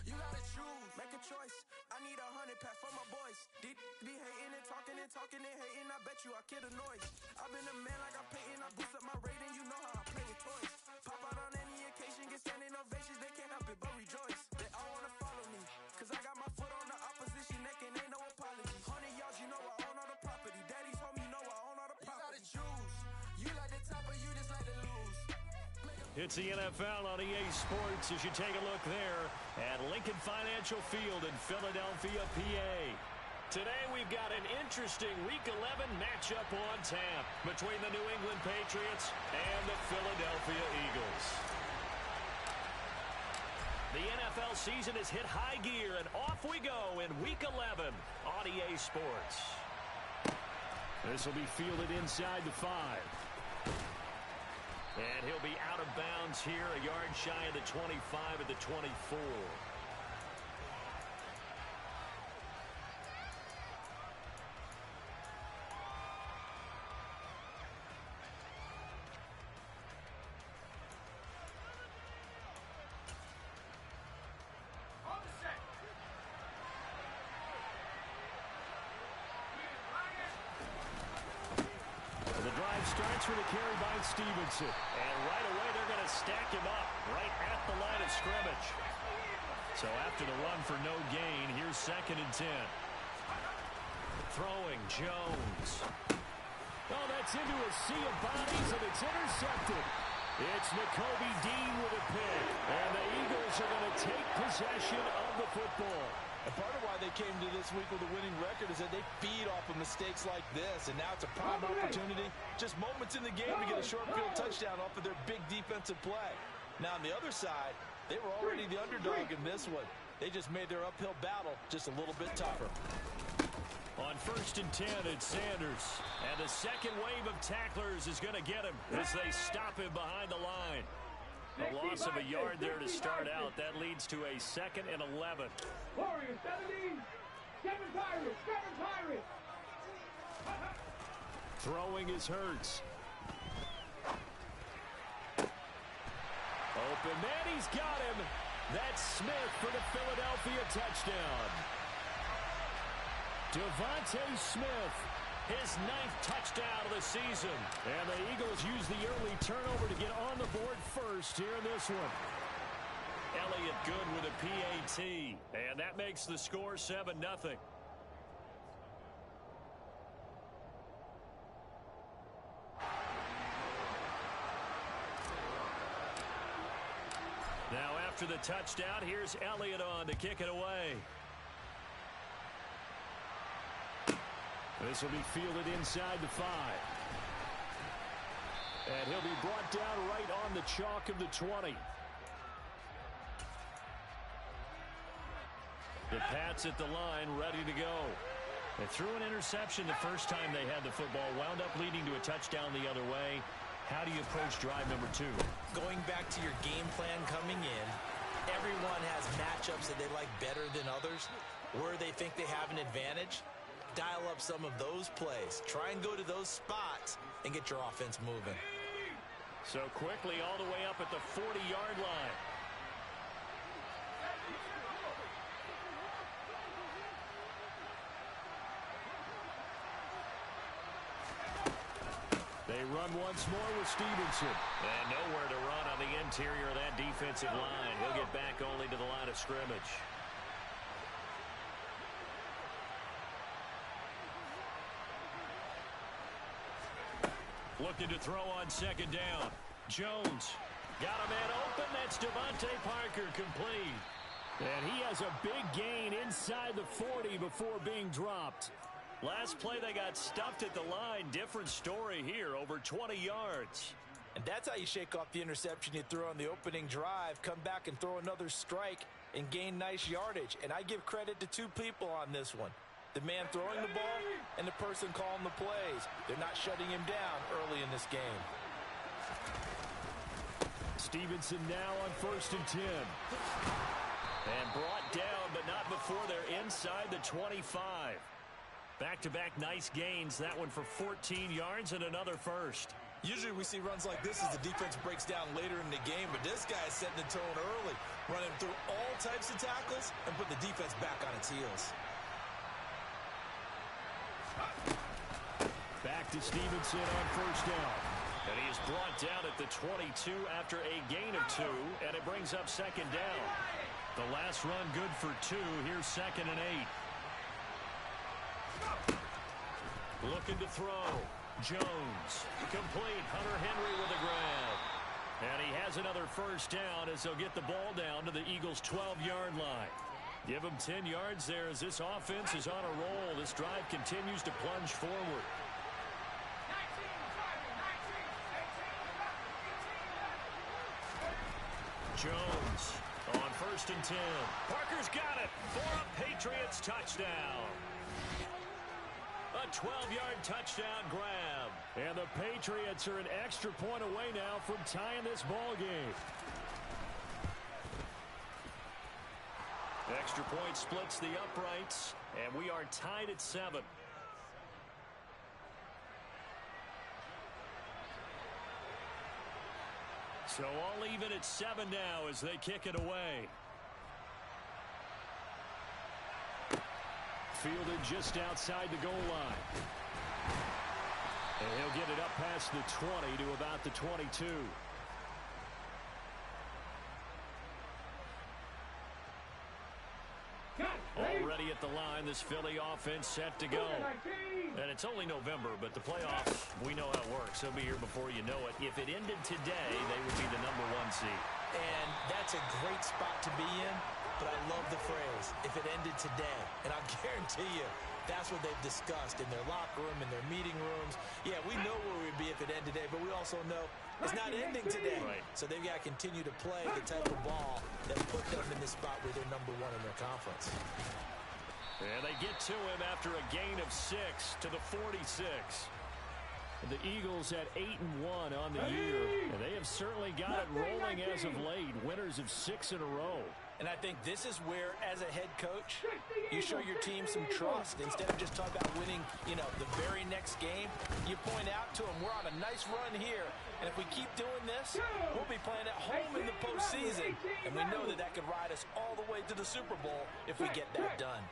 You gotta choose. Make a choice. I need 100 pack for my boys. Be hating and talking and hating. I bet you I kill the noise. I've been a man like I'm Peyton. I boost up my rating. You know how I play with toys. Pop out on any occasion, get standing ovations. They can't help it but rejoice. They all wanna follow me, cause I got my foot on the opposition neck and ain't no apology. 100 yards, you know I own all the property. Daddy's home, you know I own all the property. You gotta choose. You like the top or you just like to lose. It's the NFL on EA Sports as you take a look there at Lincoln Financial Field in Philadelphia, PA. Today we've got an interesting Week 11 matchup on tap between the New England Patriots and the Philadelphia Eagles. The NFL season has hit high gear, and off we go in Week 11 on EA Sports. This will be fielded inside the 5. And he'll be out of bounds here, a yard shy of the 25 at the 24. Starts with a carry by Stevenson. And right away, they're going to stack him up right at the line of scrimmage. So after the run for no gain, here's 2nd and 10. Throwing Jones. Oh, that's into a sea of bodies, and it's intercepted. It's Nakobe Dean with a pick. And the Eagles are going to take possession of the football. And part of why they came to this week with a winning record is that they feed off of mistakes like this. And now it's a prime opportunity, just moments in the game to get a short field touchdown off of their big defensive play. Now on the other side, they were already the underdog in this one. They just made their uphill battle just a little bit tougher. On 1st and 10, it's Sanders. And the second wave of tacklers is going to get him as they stop him behind the line. A loss of a yard there to start out. That leads to a 2nd and 11. Warriors 70. 7 Pirates. Throwing is Hurts. Open man, he's got him. That's Smith for the Philadelphia touchdown. Devontae Smith, his 9th touchdown of the season. And the Eagles use the early turnover to get on the board first here in this one. Elliott good with a PAT. And that makes the score 7-0. Now after the touchdown, here's Elliott on to kick it away. This will be fielded inside the 5. And he'll be brought down right on the chalk of the 20. The Pats at the line, ready to go. They threw an interception the first time they had the football, wound up leading to a touchdown the other way. How do you approach drive number 2? Going back to your game plan coming in, everyone has matchups that they like better than others. Where they think they have an advantage, dial up some of those plays. Try and go to those spots and get your offense moving. So quickly all the way up at the 40-yard line. They run once more with Stevenson. And nowhere to run on the interior of that defensive line. He'll get back only to the line of scrimmage. Looking to throw on 2nd down. Jones got a man open. That's Devontae Parker complete. And he has a big gain inside the 40 before being dropped. Last play they got stuffed at the line. Different story here, over 20 yards. And that's how you shake off the interception you threw on the opening drive. Come back and throw another strike and gain nice yardage. And I give credit to 2 people on this one. The man throwing the ball and the person calling the plays. They're not shutting him down early in this game. Stevenson now on 1st and 10. And brought down, but not before they're inside the 25. Back-to-back nice gains. That one for 14 yards and another first. Usually we see runs like this as the defense breaks down later in the game, but this guy is setting the tone early, running through all types of tackles and put the defense back on its heels. Back to Stevenson on first down. And he is brought down at the 22 after a gain of 2, and it brings up second down. The last run good for 2. Here's 2nd and 8. Looking to throw. Jones. Complete. Hunter Henry with a grab. And he has another first down as they'll get the ball down to the Eagles' 12-yard line. Give them 10 yards there as this offense is on a roll. This drive continues to plunge forward. Jones on 1st and 10. Parker's got it for a Patriots touchdown. A 12-yard touchdown grab. And the Patriots are an extra point away now from tying this ball game. Extra point splits the uprights, and we are tied at 7. So all even at 7 now as they kick it away. Fielded just outside the goal line. And he'll get it up past the 20 to about the 22. Already at the line, this Philly offense set to go. And it's only November, but the playoffs, we know how it works. They'll be here before you know it. If it ended today, they would be the #1 seed. And that's a great spot to be in, but I love the phrase, if it ended today. And I'll guarantee you, that's what they've discussed in their locker room, in their meeting rooms. Yeah, we know where we'd be if it ended today, but we also know it's not ending today. Right. So they've got to continue to play the type of ball that put them in this spot where they're #1 in their conference. And they get to him after a gain of 6 to the 46. The Eagles at 8-1 on the year, and they have certainly got it rolling as of late. Winners of 6 in a row. And I think this is where, as a head coach, you show your team some trust. Instead of just talking about winning, the very next game, you point out to them, we're on a nice run here, and if we keep doing this, we'll be playing at home in the postseason. And we know that that could ride us all the way to the Super Bowl if we get that done.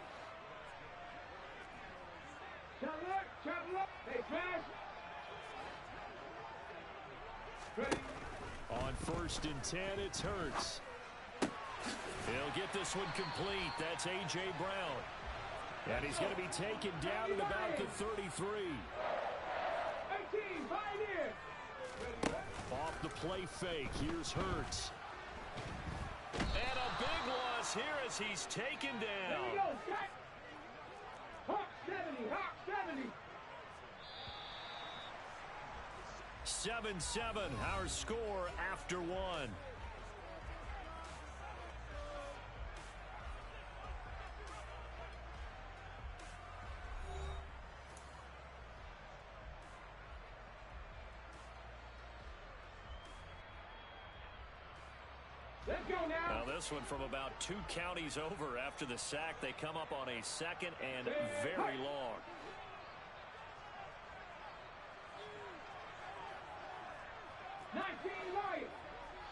On 1st and 10, it's Hurts. He'll get this one complete. That's A.J. Brown. And he's going to be taken down at about the 33. Off the play fake, here's Hurts. And a big loss here as he's taken down. Hawk 70, Hawk 70. 7-7, our score after 1. Let's go now. Now this one from about 2 counties over after the sack. They come up on a 2nd and very long. Lions,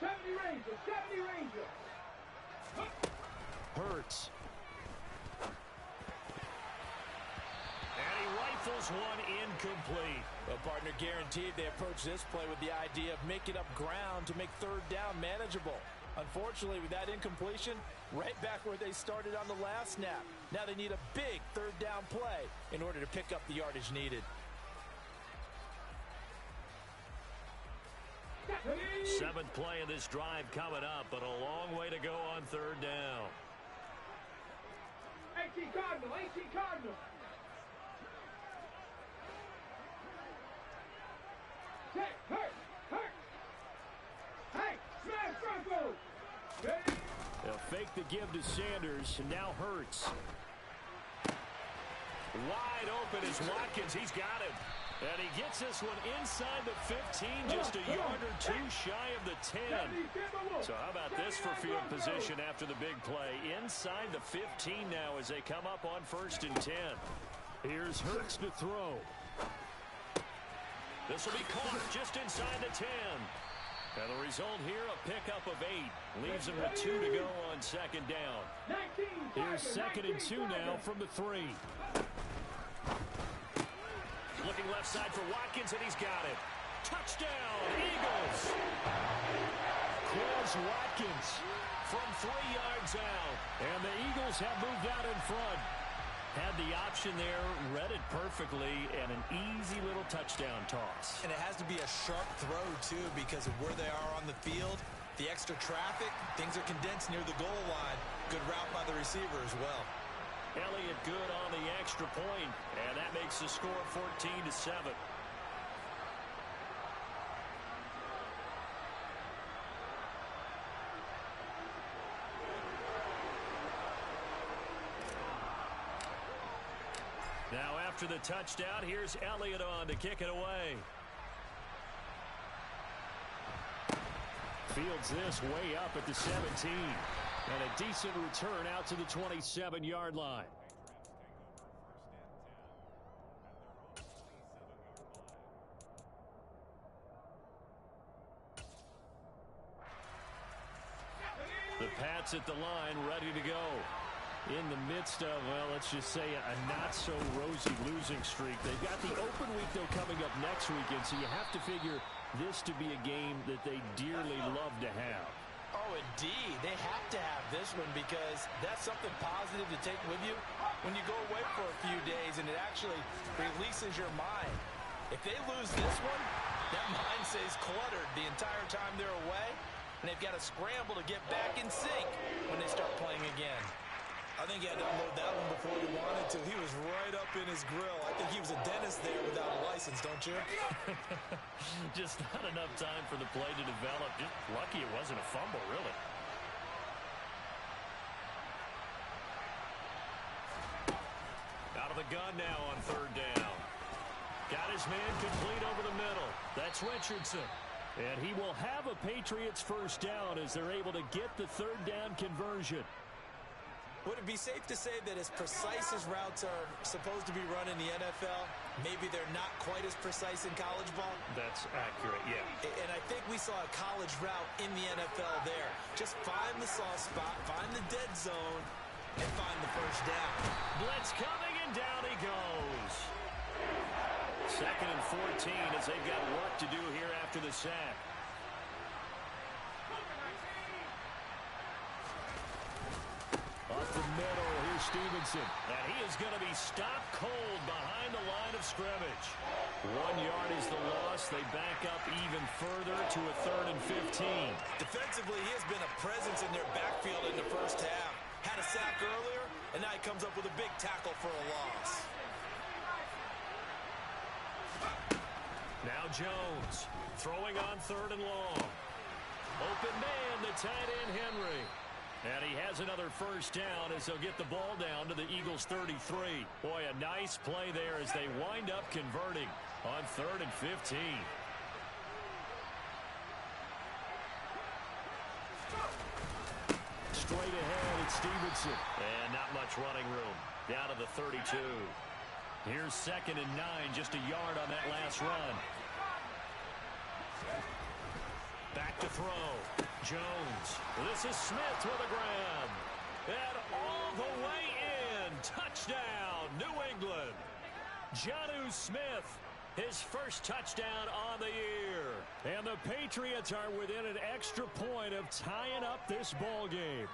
70 Rangers, 70 Rangers. Hurts. And he rifles one incomplete. Well, partner, guaranteed they approach this play with the idea of making up ground to make 3rd down manageable. Unfortunately, with that incompletion, right back where they started on the last snap. Now they need a big 3rd down play in order to pick up the yardage needed. 7th play of this drive coming up, but a long way to go on 3rd down. AC Cardinal, AC Cardinal. Hurt. Hey, smash Broncos. They'll fake the give to Sanders, and now Hurts. Wide open is Watkins. He's got it. And he gets this one inside the 15, just a yard or 2 shy of the 10. So how about this for field position after the big play? Inside the 15 now as they come up on 1st and 10. Here's Hurts to throw. This will be caught just inside the 10. And the result here, a pickup of 8. Leaves him with 2 to go on second down. Here's 2nd and 2 now from the 3. Looking left side for Watkins, and he's got it. Touchdown, Eagles! Quez Watkins From 3 yards out. And the Eagles have moved out in front. Had the option there, read it perfectly, and an easy little touchdown toss. And it has to be a sharp throw, too, because of where they are on the field. The extra traffic, things are condensed near the goal line. Good route by the receiver as well. Elliott good on the extra point, and that makes the score 14-7. Now after the touchdown, here's Elliott on to kick it away. Fields this way up at the 17. And a decent return out to the 27-yard line. The Pats at the line, ready to go. In the midst of, well, let's just say a not-so-rosy losing streak. They've got the open week, though, coming up next weekend, so you have to figure this to be a game that they dearly love to have. Oh, indeed. They have to have this one because that's something positive to take with you when you go away for a few days, and it actually releases your mind. If they lose this one, that mind stays cluttered the entire time they're away, and they've got to scramble to get back in sync when they start playing again. I think he had to unload that one before he wanted to. He was right up in his grill. I think he was a dentist there without a license, don't you? Just not enough time for the play to develop. Just lucky it wasn't a fumble, really. Out of the gun now on third down. Got his man complete over the middle. That's Richardson. And he will have a Patriots first down as they're able to get the third down conversion. Would it be safe to say that as precise as routes are supposed to be run in the NFL, maybe they're not quite as precise in college ball? That's accurate, yeah. And I think we saw a college route in the NFL there. Just find the soft spot, find the dead zone, and find the first down. Blitz coming, and down he goes. 2nd and 14 as they've got work to do here after the sack. Up the middle, here's Stevenson. And he is going to be stopped cold behind the line of scrimmage. 1 yard is the loss. They back up even further to a 3rd and 15. Defensively, he has been a presence in their backfield in the first half. Had a sack earlier, and now he comes up with a big tackle for a loss. Now Jones throwing on 3rd and long. Open man, the tight end Henry. And he has another first down as they'll get the ball down to the Eagles 33. Boy, a nice play there as they wind up converting on 3rd and 15. Straight ahead, it's Stevenson. And not much running room. Down to the 32. Here's 2nd and 9, just a yard on that last run. Back to throw. Jones. This is Smith with a grab. And all the way in. Touchdown, New England. Jonnu Smith, his first touchdown on the year. And the Patriots are within an extra point of tying up this ball game.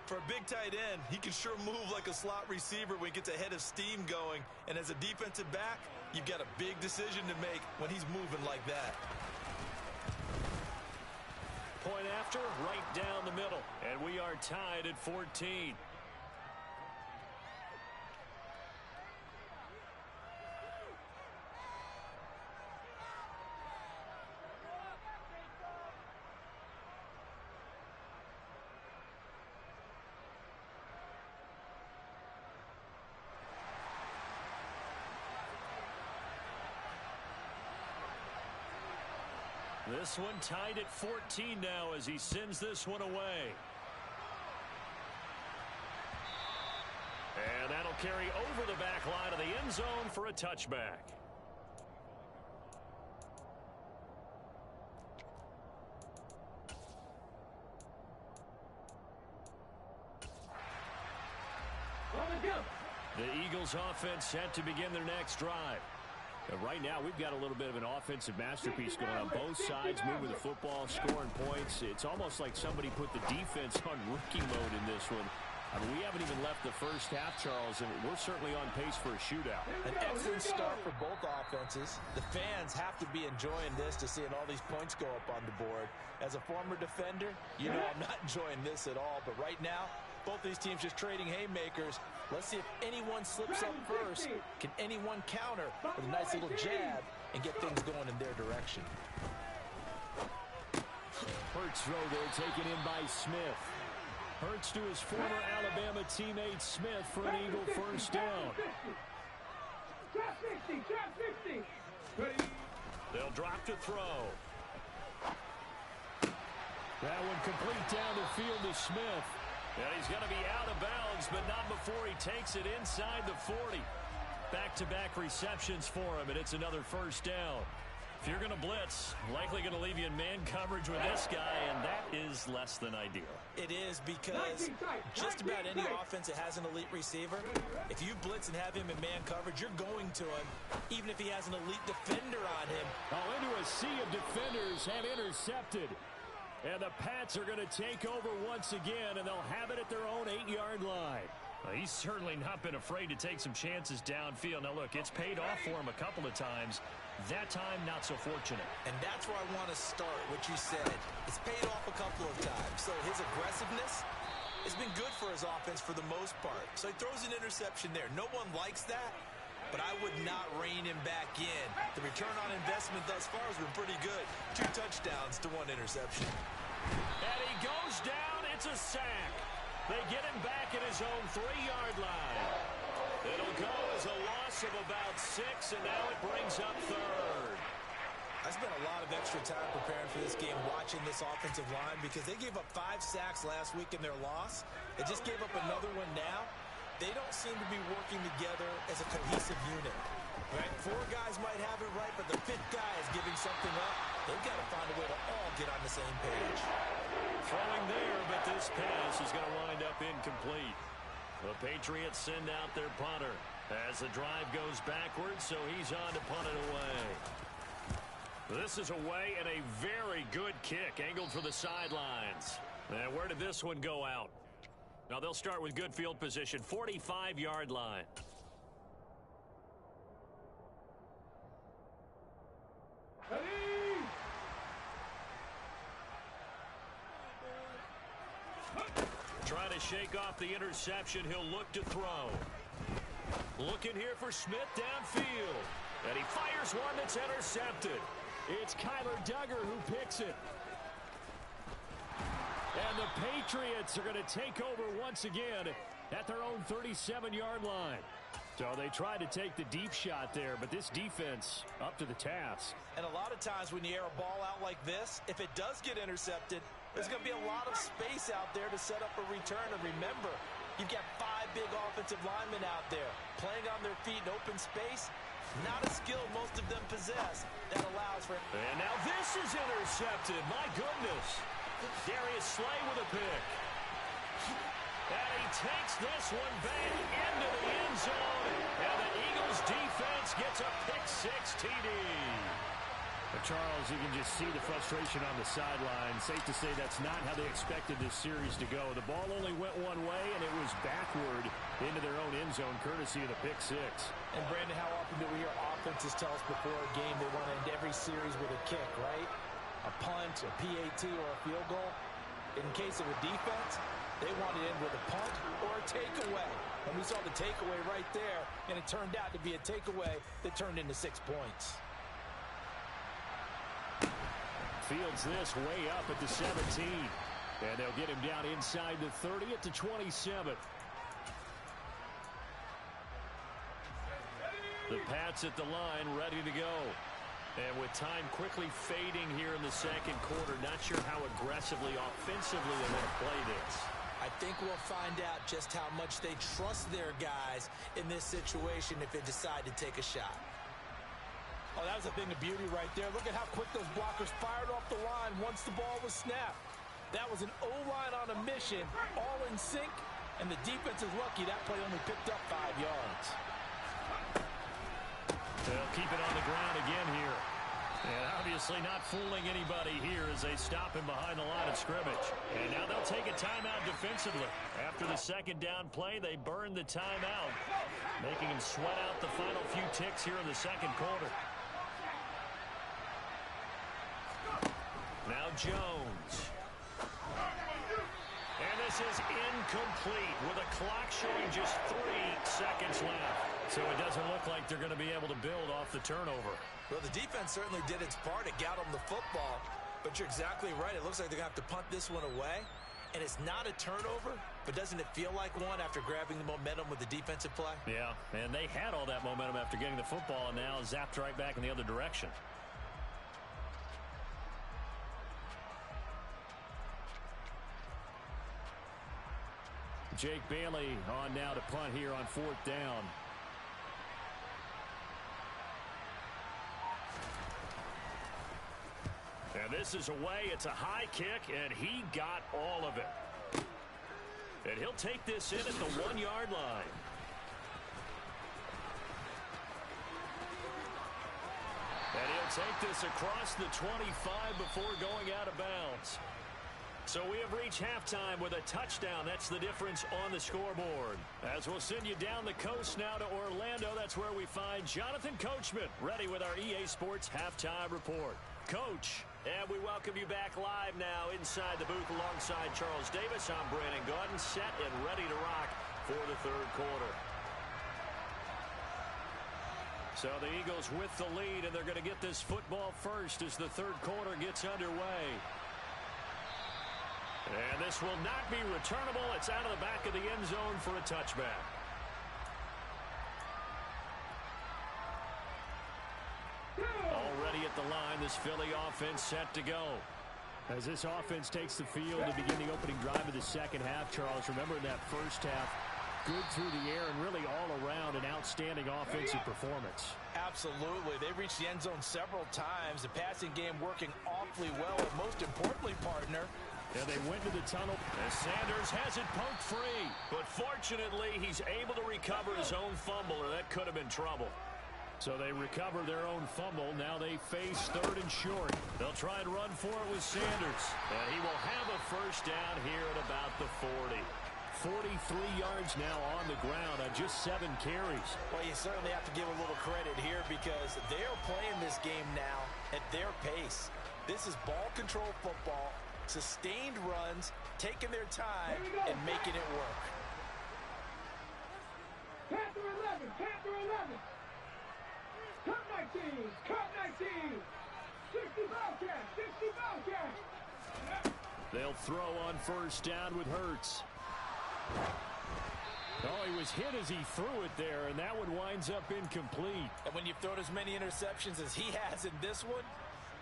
For a big tight end, he can sure move like a slot receiver when he gets a head of steam going. And as a defensive back, you've got a big decision to make when he's moving like that. Point after, right down the middle. And we are tied at 14. This one tied at 14 now as he sends this one away. And that'll carry over the back line of the end zone for a touchback. Eagles offense set to begin their next drive. Right now, we've got a little bit of an offensive masterpiece going on. Both sides moving the football, scoring points. It's almost like somebody put the defense on rookie mode in this one. I mean, we haven't even left the first half, Charles, and we're certainly on pace for a shootout. An excellent start for both offenses. The fans have to be enjoying this to seeing all these points go up on the board. As a former defender, you know I'm not enjoying this at all. But right now, both these teams just trading haymakers. Let's see if anyone slips up first. Can anyone counter with a nice little jab and get things going in their direction? Hurts throw there, taken in by Smith. Hurts to his former Alabama teammate Smith for an Eagle first down. Trap 50, trap 50. Ready? They'll drop to throw. That one complete down the field to Smith. And he's going to be out of bounds, but not before he takes it inside the 40. Back-to-back receptions for him, and it's another first down. If you're going to blitz, likely going to leave you in man coverage with this guy, and that is less than ideal. It is because just about any offense that has an elite receiver, if you blitz and have him in man coverage, you're going to him, even if he has an elite defender on him. Oh, into a sea of defenders have intercepted. And the Pats are going to take over once again, and they'll have it at their own 8-yard line. Well, he's certainly not been afraid to take some chances downfield. Now, look, it's paid off for him a couple of times. That time, not so fortunate. And that's where I want to start, what you said. It's paid off a couple of times. So his aggressiveness has been good for his offense for the most part. So he throws an interception there. No one likes that, but I would not rein him back in. The return on investment thus far has been pretty good. 2 touchdowns to 1 interception. And he goes down. It's a sack. They get him back at his own 3-yard line. It'll go as a loss of about 6, and now it brings up 3rd. I spent a lot of extra time preparing for this game, watching this offensive line, because they gave up 5 sacks last week in their loss. They just gave up another one now. They don't seem to be working together as a cohesive unit. Right? 4 guys might have it right, but the 5th guy is giving something up. They've got to find a way to all get on the same page. Throwing there, but this pass is going to wind up incomplete. The Patriots send out their punter as the drive goes backwards, so he's on to punt it away. This is away and a very good kick angled for the sidelines. And where did this one go out? Now they'll start with good field position, 45-yard line. Trying to shake off the interception. He'll look to throw. Looking here for Smith downfield. And he fires one that's intercepted. It's Kyler Duggar who picks it. And the Patriots are going to take over once again at their own 37-yard line. So they tried to take the deep shot there, but this defense up to the task. And a lot of times when you air a ball out like this, if it does get intercepted, there's going to be a lot of space out there to set up a return. And remember, you've got 5 big offensive linemen out there playing on their feet in open space. Not a skill most of them possess that allows for it. And now this is intercepted. My goodness. Darius Slay with a pick. And he takes this one back into the end zone. And the Eagles defense gets a pick-6 TD. Charles, you can just see the frustration on the sideline. Safe to say that's not how they expected this series to go. The ball only went one way, and it was backward into their own end zone, courtesy of the pick-6. And, Brandon, how often do we hear offenses tell us before a game they want to end every series with a kick, right? A punt, a PAT, or a field goal. In case of a defense, they want to end with a punt or a takeaway. And we saw the takeaway right there, and it turned out to be a takeaway that turned into 6 points. Fields this way up at the 17. And they'll get him down inside the 30 at the 27. The Pats at the line ready to go. And with time quickly fading here in the second quarter, not sure how aggressively, offensively they want to play this. I think we'll find out just how much they trust their guys in this situation if they decide to take a shot. Oh, that was a thing of beauty right there. Look at how quick those blockers fired off the line once the ball was snapped. That was an O-line on a mission, all in sync, and the defense is lucky that play only picked up 5 yards. They'll keep it on the ground again here. And obviously not fooling anybody here as they stop him behind the line of scrimmage. And now they'll take a timeout defensively. After the second down play, they burn the timeout, making him sweat out the final few ticks here in the second quarter. Now Jones. And this is incomplete with a clock showing just 3 seconds left. So it doesn't look like they're going to be able to build off the turnover. Well, the defense certainly did its part. It got them the football. But you're exactly right. It looks like they're going to have to punt this one away. And it's not a turnover, but doesn't it feel like one after grabbing the momentum with the defensive play? Yeah, and they had all that momentum after getting the football, and now zapped right back in the other direction. Jake Bailey on now to punt here on 4th down. And this is away. It's a high kick, and he got all of it. And he'll take this in at the 1-yard line. And he'll take this across the 25 before going out of bounds. So we have reached halftime with a touchdown. That's the difference on the scoreboard. As we'll send you down the coast now to Orlando, that's where we find Jonathan Coachman, ready with our EA Sports Halftime Report. Coach, and we welcome you back live now inside the booth alongside Charles Davis. I'm Brandon Gaudin, set and ready to rock for the third quarter. So the Eagles with the lead, and they're going to get this football first as the third quarter gets underway. And this will not be returnable. It's out of the back of the end zone for a touchback. Already at the line, this Philly offense set to go. As this offense takes the field to begin the opening drive of the second half, Charles, remember in that first half, good through the air and really all around an outstanding offensive performance. Absolutely. They reached the end zone several times. The passing game working awfully well. And most importantly, partner, and they went to the tunnel. And Sanders has it poked free. But fortunately, he's able to recover his own fumble, or that could have been trouble. So they recover their own fumble. Now they face 3rd and short. They'll try and run for it with Sanders. And he will have a first down here at about the 40. 43 yards now on the ground on just 7 carries. Well, you certainly have to give a little credit here because they're playing this game now at their pace. This is ball control football, sustained runs, taking their time, and making it work. Panther 11, Panther 11. Cut 19, cut 19. 60 Bobcats, 60 Bobcats. They'll throw on first down with Hurts. Oh, he was hit as he threw it there, and that one winds up incomplete. And when you've thrown as many interceptions as he has in this one,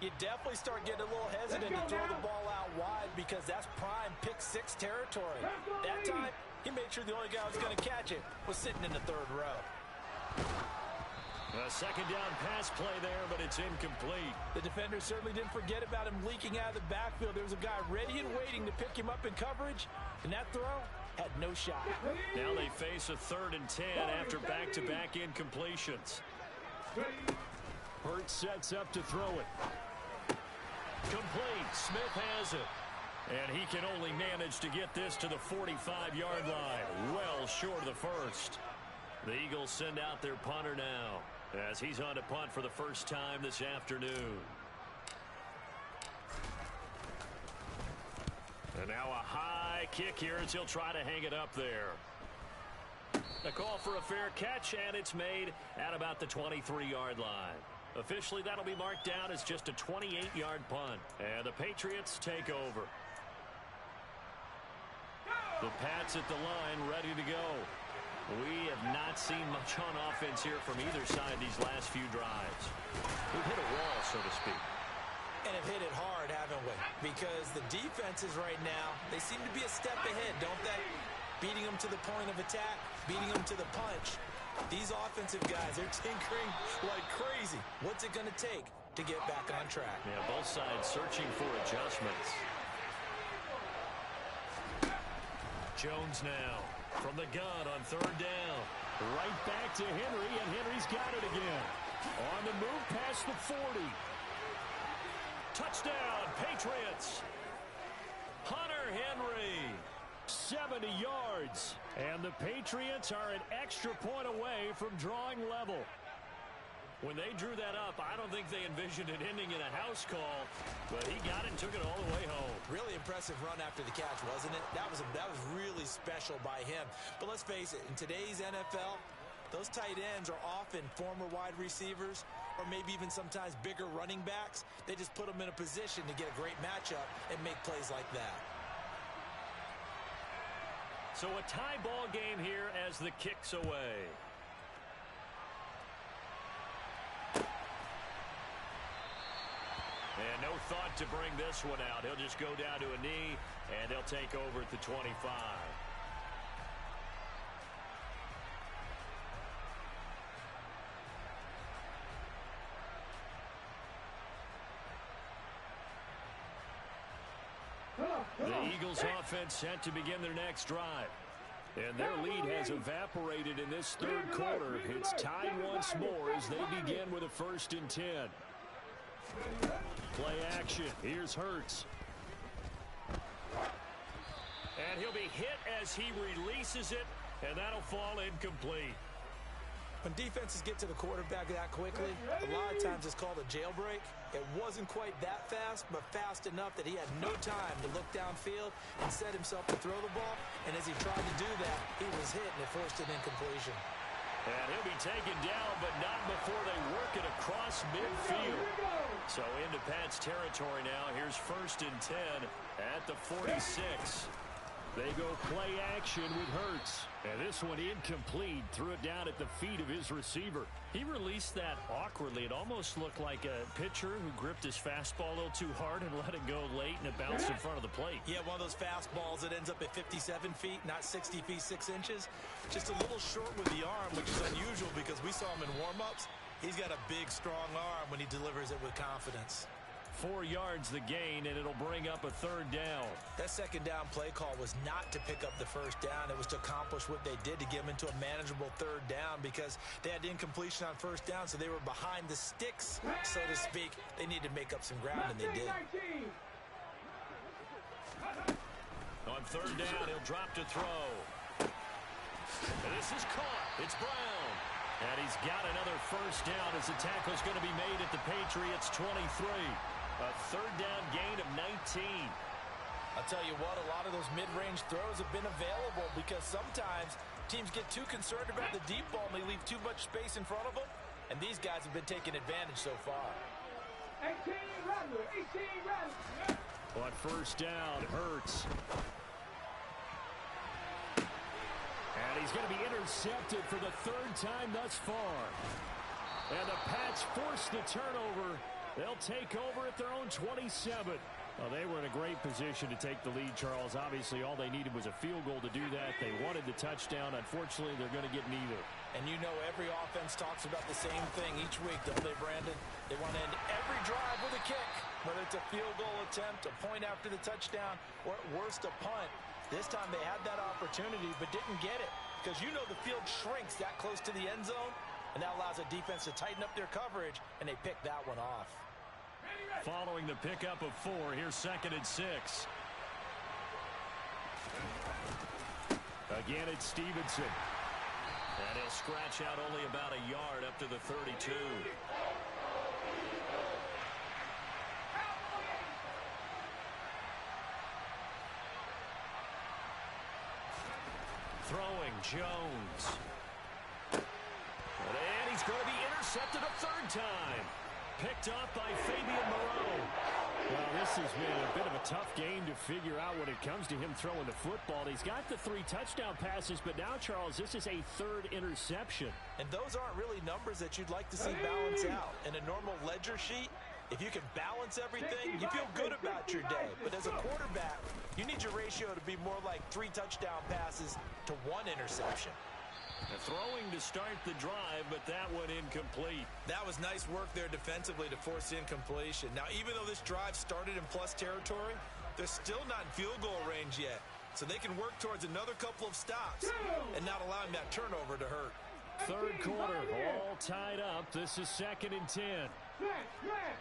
you definitely start getting a little hesitant to throw the ball out wide because that's prime pick 6 territory. That time, he made sure the only guy who was going to catch it was sitting in the 3rd row. A second down pass play there, but it's incomplete. The defender certainly didn't forget about him leaking out of the backfield. There was a guy ready and waiting to pick him up in coverage, and that throw had no shot. Now they face a 3rd and 10 after back-to-back incompletions. Hurts sets up to throw it. Complete. Smith has it. And he can only manage to get this to the 45-yard line. Well short of the first. The Eagles send out their punter now as he's on to punt for the first time this afternoon. And now a high kick here as he'll try to hang it up there. A call for a fair catch, and it's made at about the 23-yard line. Officially, that'll be marked down as just a 28-yard punt. And the Patriots take over. The Pats at the line ready to go. We have not seen much on offense here from either side these last few drives. We've hit a wall, so to speak. And have hit it hard, haven't we? Because the defenses right now, they seem to be a step ahead, don't they? Beating them to the point of attack, beating them to the punch. These offensive guys, they're tinkering like crazy. What's it going to take to get back on track? Yeah, both sides searching for adjustments. Jones now from the gun on 3rd down. Right back to Henry, and Henry's got it again. On the move past the 40. Touchdown, Patriots. Hunter Henry. 70 yards. And the Patriots are an extra point away from drawing level. When they drew that up, I don't think they envisioned it ending in a house call, but he got it and took it all the way home. Really impressive run after the catch, wasn't it? That was really special by him. But let's face it, in today's NFL, those tight ends are often former wide receivers or maybe even sometimes bigger running backs. They just put them in a position to get a great matchup and make plays like that. So a tie ball game here as the kick's away. And no thought to bring this one out. He'll just go down to a knee, and they'll take over at the 25. The Eagles offense set to begin their next drive. And their lead has evaporated in this third quarter. It's tied once more as they begin with a 1st and 10. Play action. Here's Hurts. And he'll be hit as he releases it, and that'll fall incomplete. When defenses get to the quarterback that quickly, a lot of times it's called a jailbreak. It wasn't quite that fast, but fast enough that he had no time to look downfield and set himself to throw the ball. And as he tried to do that, he was hit, and it forced an incompletion. And he'll be taken down, but not before they work it across midfield. So into Pat's territory now. Here's 1st and 10 at the 46. They go play action with Hurts. And this one incomplete. Threw it down at the feet of his receiver. He released that awkwardly. It almost looked like a pitcher who gripped his fastball a little too hard and let it go late, and it bounced in front of the plate. Yeah, one of those fastballs that ends up at 57 feet, not 60 feet, 6 inches. Just a little short with the arm, which is unusual because we saw him in warm-ups. He's got a big, strong arm when he delivers it with confidence. 4 yards the gain, and it'll bring up a 3rd down. That 2nd down play call was not to pick up the 1st down. It was to accomplish what they did to get them into a manageable 3rd down because they had incompletion on 1st down, so they were behind the sticks, so to speak. They needed to make up some ground, and they did. On 3rd down, he'll drop to throw. And this is caught. It's Brown. And he's got another 1st down as the tackle's going to be made at the Patriots 23. A 3rd down gain of 19. I'll tell you what, a lot of those mid-range throws have been available because sometimes teams get too concerned about the deep ball and they leave too much space in front of them. And these guys have been taking advantage so far. 18 Rattler. On 1st down, Hurts. And he's going to be intercepted for the 3rd time thus far. And the Pats force the turnover. They'll take over at their own 27. Well, they were in a great position to take the lead, Charles. Obviously, all they needed was a field goal to do that. They wanted the touchdown. Unfortunately, they're going to get neither. And you know every offense talks about the same thing each week, don't they, Brandon? They want to end every drive with a kick, whether it's a field goal attempt, a point after the touchdown, or at worst, a punt. This time they had that opportunity but didn't get it because you know the field shrinks that close to the end zone, and that allows a defense to tighten up their coverage, and they pick that one off. Following the pickup of 4, here's 2nd and 6. Again, it's Stevenson. And he'll scratch out only about a yard up to the 32. Throwing Jones. And he's going to be intercepted a 3rd time. Picked off by Fabian Moreau. Well, this has been a bit of a tough game to figure out when it comes to him throwing the football. He's got the 3 touchdown passes, but now, Charles, this is a 3rd interception. And those aren't really numbers that you'd like to see balance out. In a normal ledger sheet, if you can balance everything, you feel good about your day. But as a quarterback, you need your ratio to be more like 3 touchdown passes to 1 interception. Throwing to start the drive, but that one incomplete. That was nice work there defensively to force incompletion. Now, even though this drive started in plus territory, they're still not in field goal range yet. So they can work towards another couple of stops and not allowing that turnover to hurt. Third quarter, all tied up. This is 2nd and 10. Smash, smash.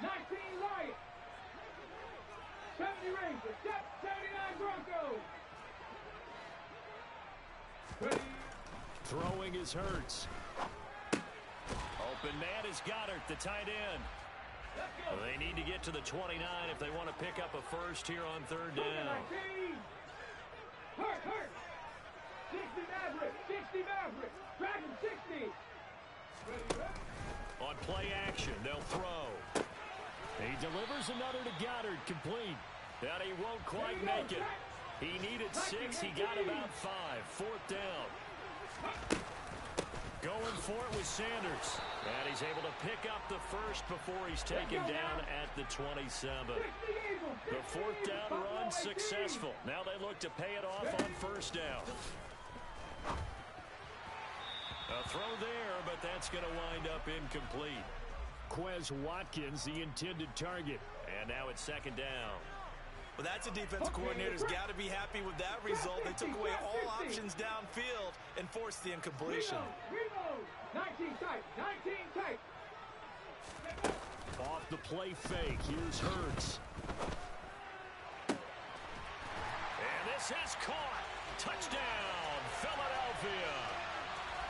19 Lions. 70 Rangers. 79 Broncos. Ready. Throwing is Hurts. Open man is Goddard, the tight end. They need to get to the 29 if they want to pick up a first here on 3rd down. Hurt. 60 Maverick. 60 Maverick. Dragon 60. On play action, they'll throw. He delivers another to Goddard, complete. And he won't quite make it. He needed 6. He got about 5. 4th down. Going for it with Sanders. And he's able to pick up the first before he's taken down at the 27. The 4th down run successful. Now they look to pay it off on 1st down. A throw there, but that's going to wind up incomplete. Quez Watkins, the intended target. And now it's 2nd down. Well, that's a defensive coordinator's got to be happy with that result. They took away all options downfield and forced the incompletion. Reload. 19 tight. 19 tight. Off the play fake. Here's Hurts. And this has caught. Touchdown, Philadelphia.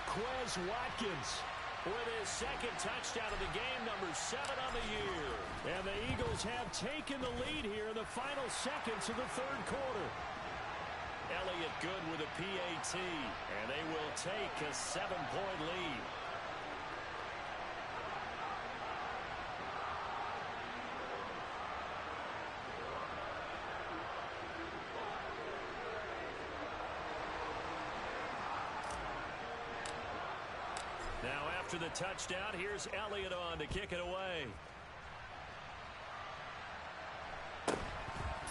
Quez Watkins with his 2nd touchdown of the game, number 7 on the year. And the Eagles have taken the lead here in the final seconds of the 3rd quarter. Elliott good with a PAT, and they will take a 7-point lead. Now after the touchdown, here's Elliott on to kick it away.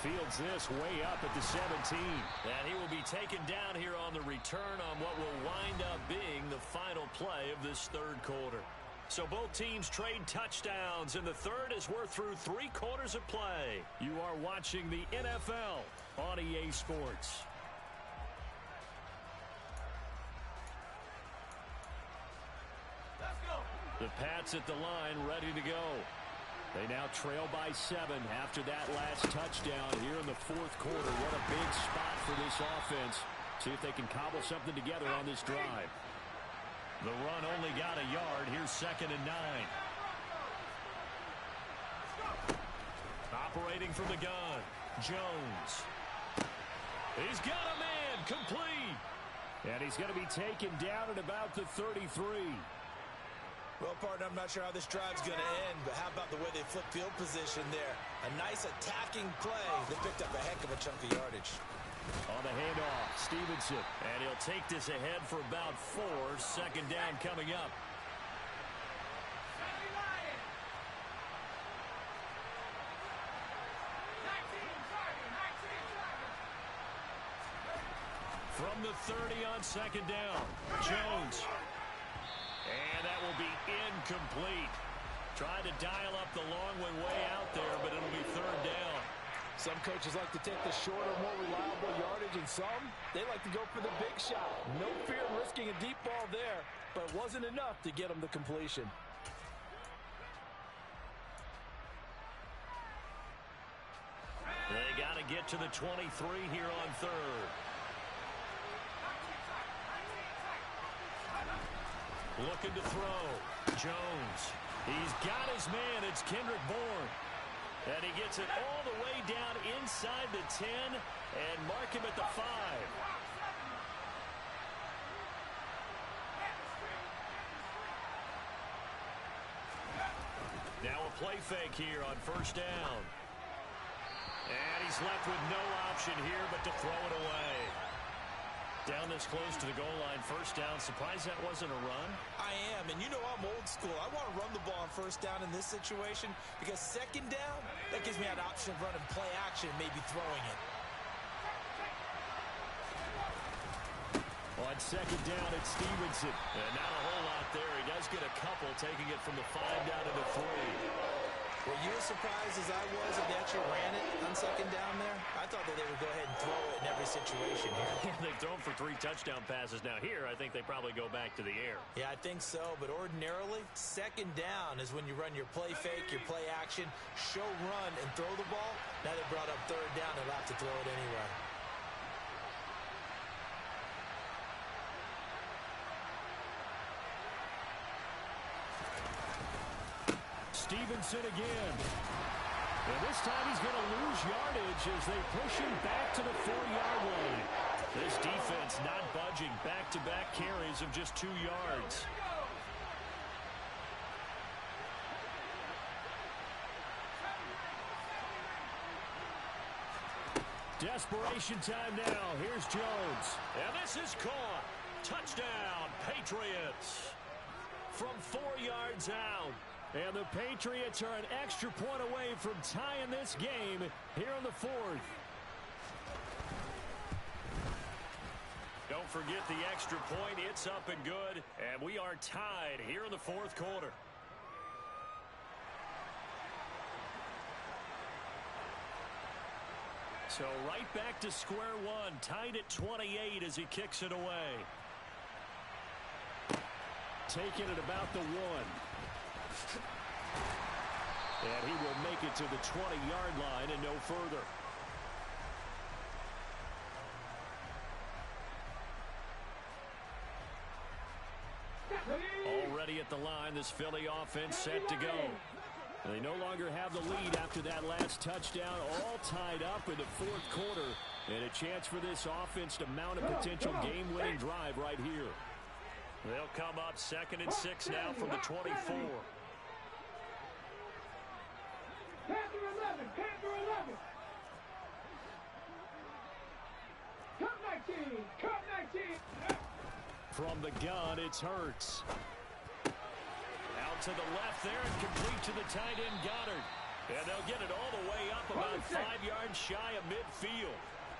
Fields this way up at the 17. And he will be taken down here on the return on what will wind up being the final play of this 3rd quarter. So both teams trade touchdowns, and the 3rd as we're through 3 quarters of play. You are watching the NFL on EA Sports. The Pats at the line, ready to go. They now trail by 7 after that last touchdown here in the 4th quarter. What a big spot for this offense. See if they can cobble something together on this drive. The run only got a yard. Here's 2nd and 9. Operating from the gun, Jones. He's got a man, complete. And he's going to be taken down at about the 33. Well, partner, I'm not sure how this drive's going to end, but how about the way they flip field position there? A nice attacking play. They picked up a heck of a chunk of yardage. On the handoff, Stevenson. And he'll take this ahead for about 4. 2nd down coming up. From the 30 on 2nd down, Jones. And that will be incomplete. Trying to dial up the long way out there, but it'll be 3rd down. Some coaches like to take the shorter, more reliable yardage, and some, they like to go for the big shot. No fear in risking a deep ball there, but it wasn't enough to get them the completion. They got to get to the 23 here on 3rd. Looking to throw. Jones. He's got his man. It's Kendrick Bourne. And he gets it all the way down inside the 10 and mark him at the 5. Now a play fake here on 1st down. And he's left with no option here but to throw it away. Down this close to the goal line, 1st down. Surprised that wasn't a run? I am, and you know I'm old school. I want to run the ball on 1st down in this situation because 2nd down, that gives me an option of running play action, maybe throwing it. On 2nd down, it's Stevenson. And not a whole lot there. He does get a couple, taking it from the 5 down to the 3. Were you as surprised as I was that they actually ran it on 2nd down there? I thought that they would go ahead and throw it in every situation here. They've thrown for 3 touchdown passes. Now here, I think they probably go back to the air. Yeah, I think so, but ordinarily, second down is when you run your play fake, your play action, show run, and throw the ball. Now they brought up third down, they'll have to throw it anyway. Stevenson again. And this time he's going to lose yardage as they push him back to the 4-yard line. This defense not budging. Back-to-back carries of just 2 yards. Desperation time now. Here's Jones. And this is caught. Touchdown, Patriots. From 4 yards out. And the Patriots are an extra point away from tying this game here in the 4th. Don't forget the extra point. It's up and good. And we are tied here in the 4th quarter. So right back to square one. Tied at 28 as he kicks it away. Taking it about the 1. And he will make it to the 20-yard line and no further. Already at the line, this Philly offense set to go. They no longer have the lead after that last touchdown, all tied up in the 4th quarter. And a chance for this offense to mount a potential game-winning drive right here. They'll come up 2nd and 6 now from the 24. Panther 11, Panther 11. Cup 19, Cup 19. From the gun, it's Hurts. Out to the left there and complete to the tight end Goddard. And they'll get it all the way up about 5 yards shy of midfield.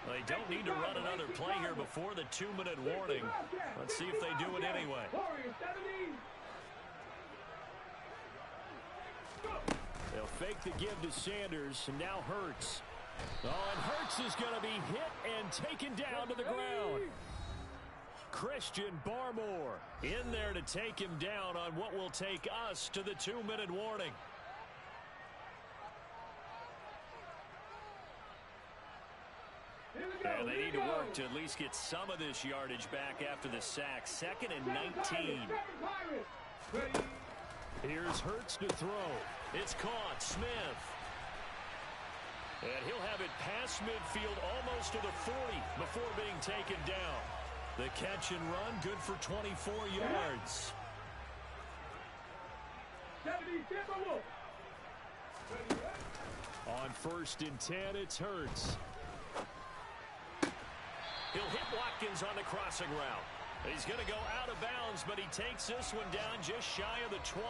They don't need to run another play here before the 2-minute warning. Let's see if they do it anyway. They'll fake the give to Sanders, and now Hurts. Oh, and Hurts is going to be hit and taken down to the ground. Christian Barmore in there to take him down on what will take us to the 2-minute warning. And they need to work to at least get some of this yardage back after the sack. 2nd and 19. Here's Hurts to throw. It's caught. Smith. And he'll have it past midfield almost to the 40 before being taken down. The catch and run, good for 24 yards. On 1st and 10, it's Hurts. He'll hit Watkins on the crossing route. He's going to go out of bounds, but he takes this one down just shy of the 20.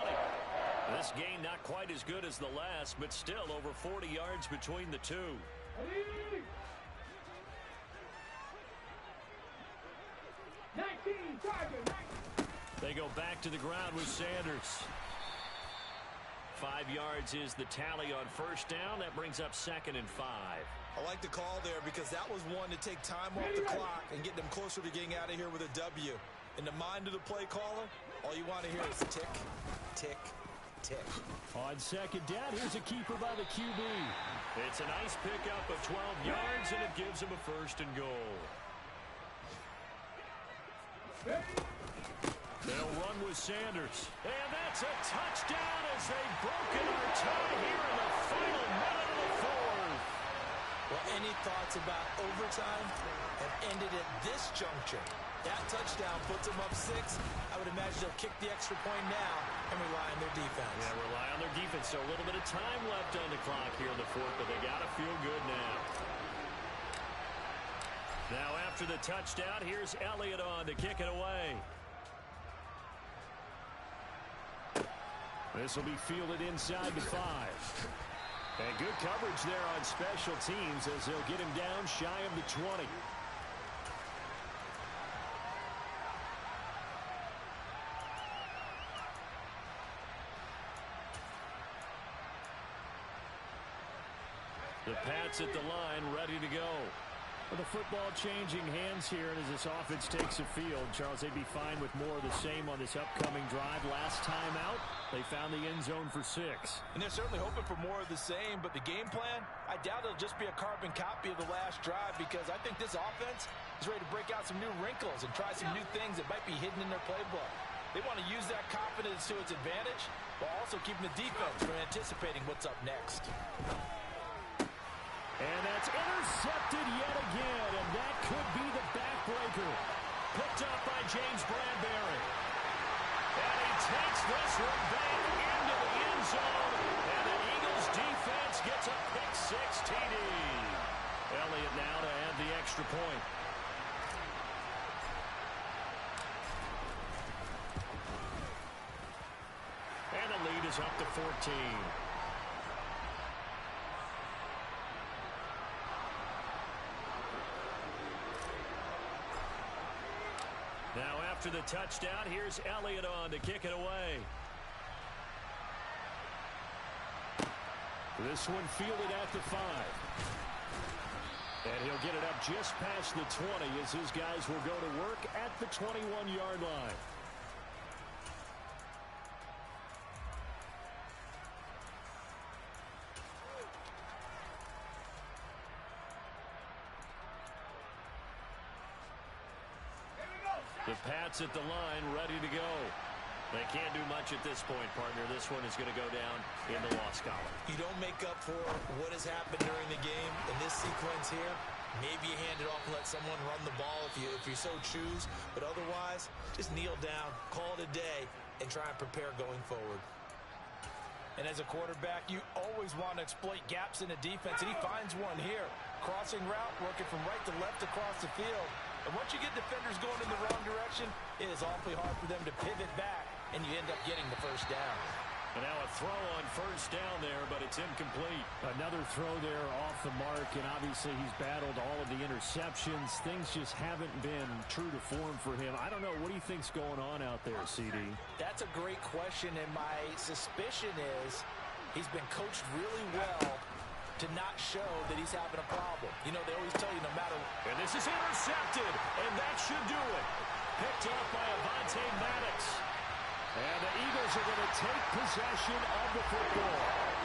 This gain not quite as good as the last, but still over 40 yards between the two. They go back to the ground with Sanders. 5 yards is the tally on 1st down. That brings up 2nd and 5. I like the call there because that was one to take time off the clock and get them closer to getting out of here with a W. In the mind of the play caller, all you want to hear is tick, tick, tick. On 2nd down, here's a keeper by the QB. It's a nice pickup of 12 yards, and it gives him a 1st and goal. They'll run with Sanders. And that's a touchdown as they've broken our tie here in the final minute of the 4th. Well, any thoughts about overtime have ended at this juncture. That touchdown puts them up 6. I would imagine they'll kick the extra point now and rely on their defense. Yeah, rely on their defense. So a little bit of time left on the clock here in the 4th, but they got to feel good now. Now after the touchdown, here's Elliott on to kick it away. This will be fielded inside the 5. And good coverage there on special teams as they'll get him down shy of the 20. The Pats at the line, ready to go. Well, the football changing hands here, and as this offense takes the field, Charles, they'd be fine with more of the same on this upcoming drive. Last time out, they found the end zone for 6. And they're certainly hoping for more of the same, but the game plan, I doubt it'll just be a carbon copy of the last drive, because I think this offense is ready to break out some new wrinkles and try some new things that might be hidden in their playbook. They want to use that confidence to its advantage while also keeping the defense from anticipating what's up next. And that's intercepted yet again, and that could be the backbreaker. Picked up by James Bradbury. And he takes this one back into the end zone, and the Eagles defense gets a pick-6 TD. Elliott now to add the extra point. And the lead is up to 14. Now after the touchdown, here's Elliott on to kick it away. This one fielded at the 5. And he'll get it up just past the 20 as his guys will go to work at the 21-yard line. The Pats at the line, ready to go. They can't do much at this point, partner. This one is going to go down in the loss column. You don't make up for what has happened during the game in this sequence here. Maybe you hand it off and let someone run the ball if you so choose. But otherwise, just kneel down, call it a day, and try and prepare going forward. And as a quarterback, you always want to exploit gaps in the defense, and he finds one here. Crossing route, working from right to left across the field. And once you get defenders going in the wrong direction, it is awfully hard for them to pivot back, and you end up getting the first down. And now a throw on first down there, but it's incomplete. Another throw there off the mark, and obviously he's battled all of the interceptions. Things just haven't been true to form for him. I don't know. What do you think's going on out there, CD? That's a great question, and my suspicion is he's been coached really well to not show that he's having a problem. You know, they always tell you no matter... And this is intercepted, and that should do it. Picked up by Avonte Maddox. And the Eagles are going to take possession of the football.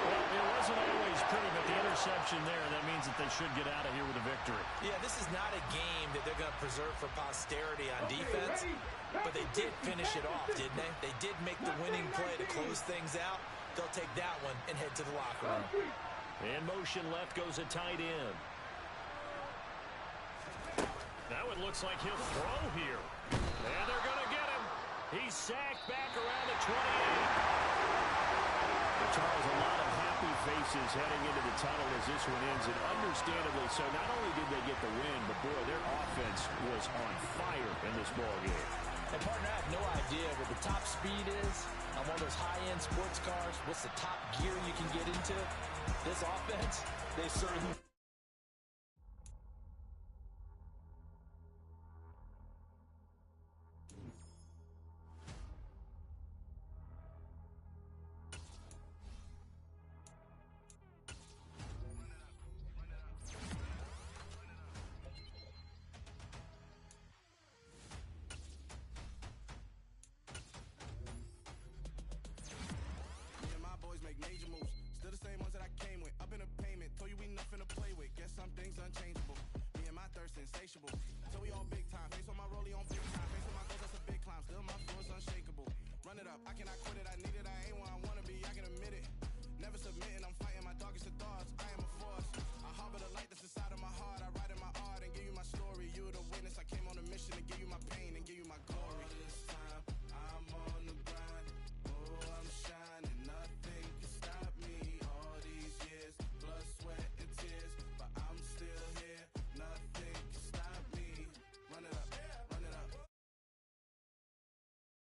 Well, it wasn't always pretty, but the interception there, that means that they should get out of here with a victory. Yeah, this is not a game that they're going to preserve for posterity on defense, but they did finish it off, didn't they? They did make the winning play to close things out. They'll take that one and head to the locker room. In motion left goes a tight end. Now it looks like he'll throw here. And they're going to get him. He's sacked back around the 28. Well, Charles, a lot of happy faces heading into the tunnel as this one ends, and understandably so. Not only did they get the win, but boy, their offense was on fire in this ball game. And partner, I have no idea what the top speed is on one of those high-end sports cars. What's the top gear you can get into? This offense, they certainly...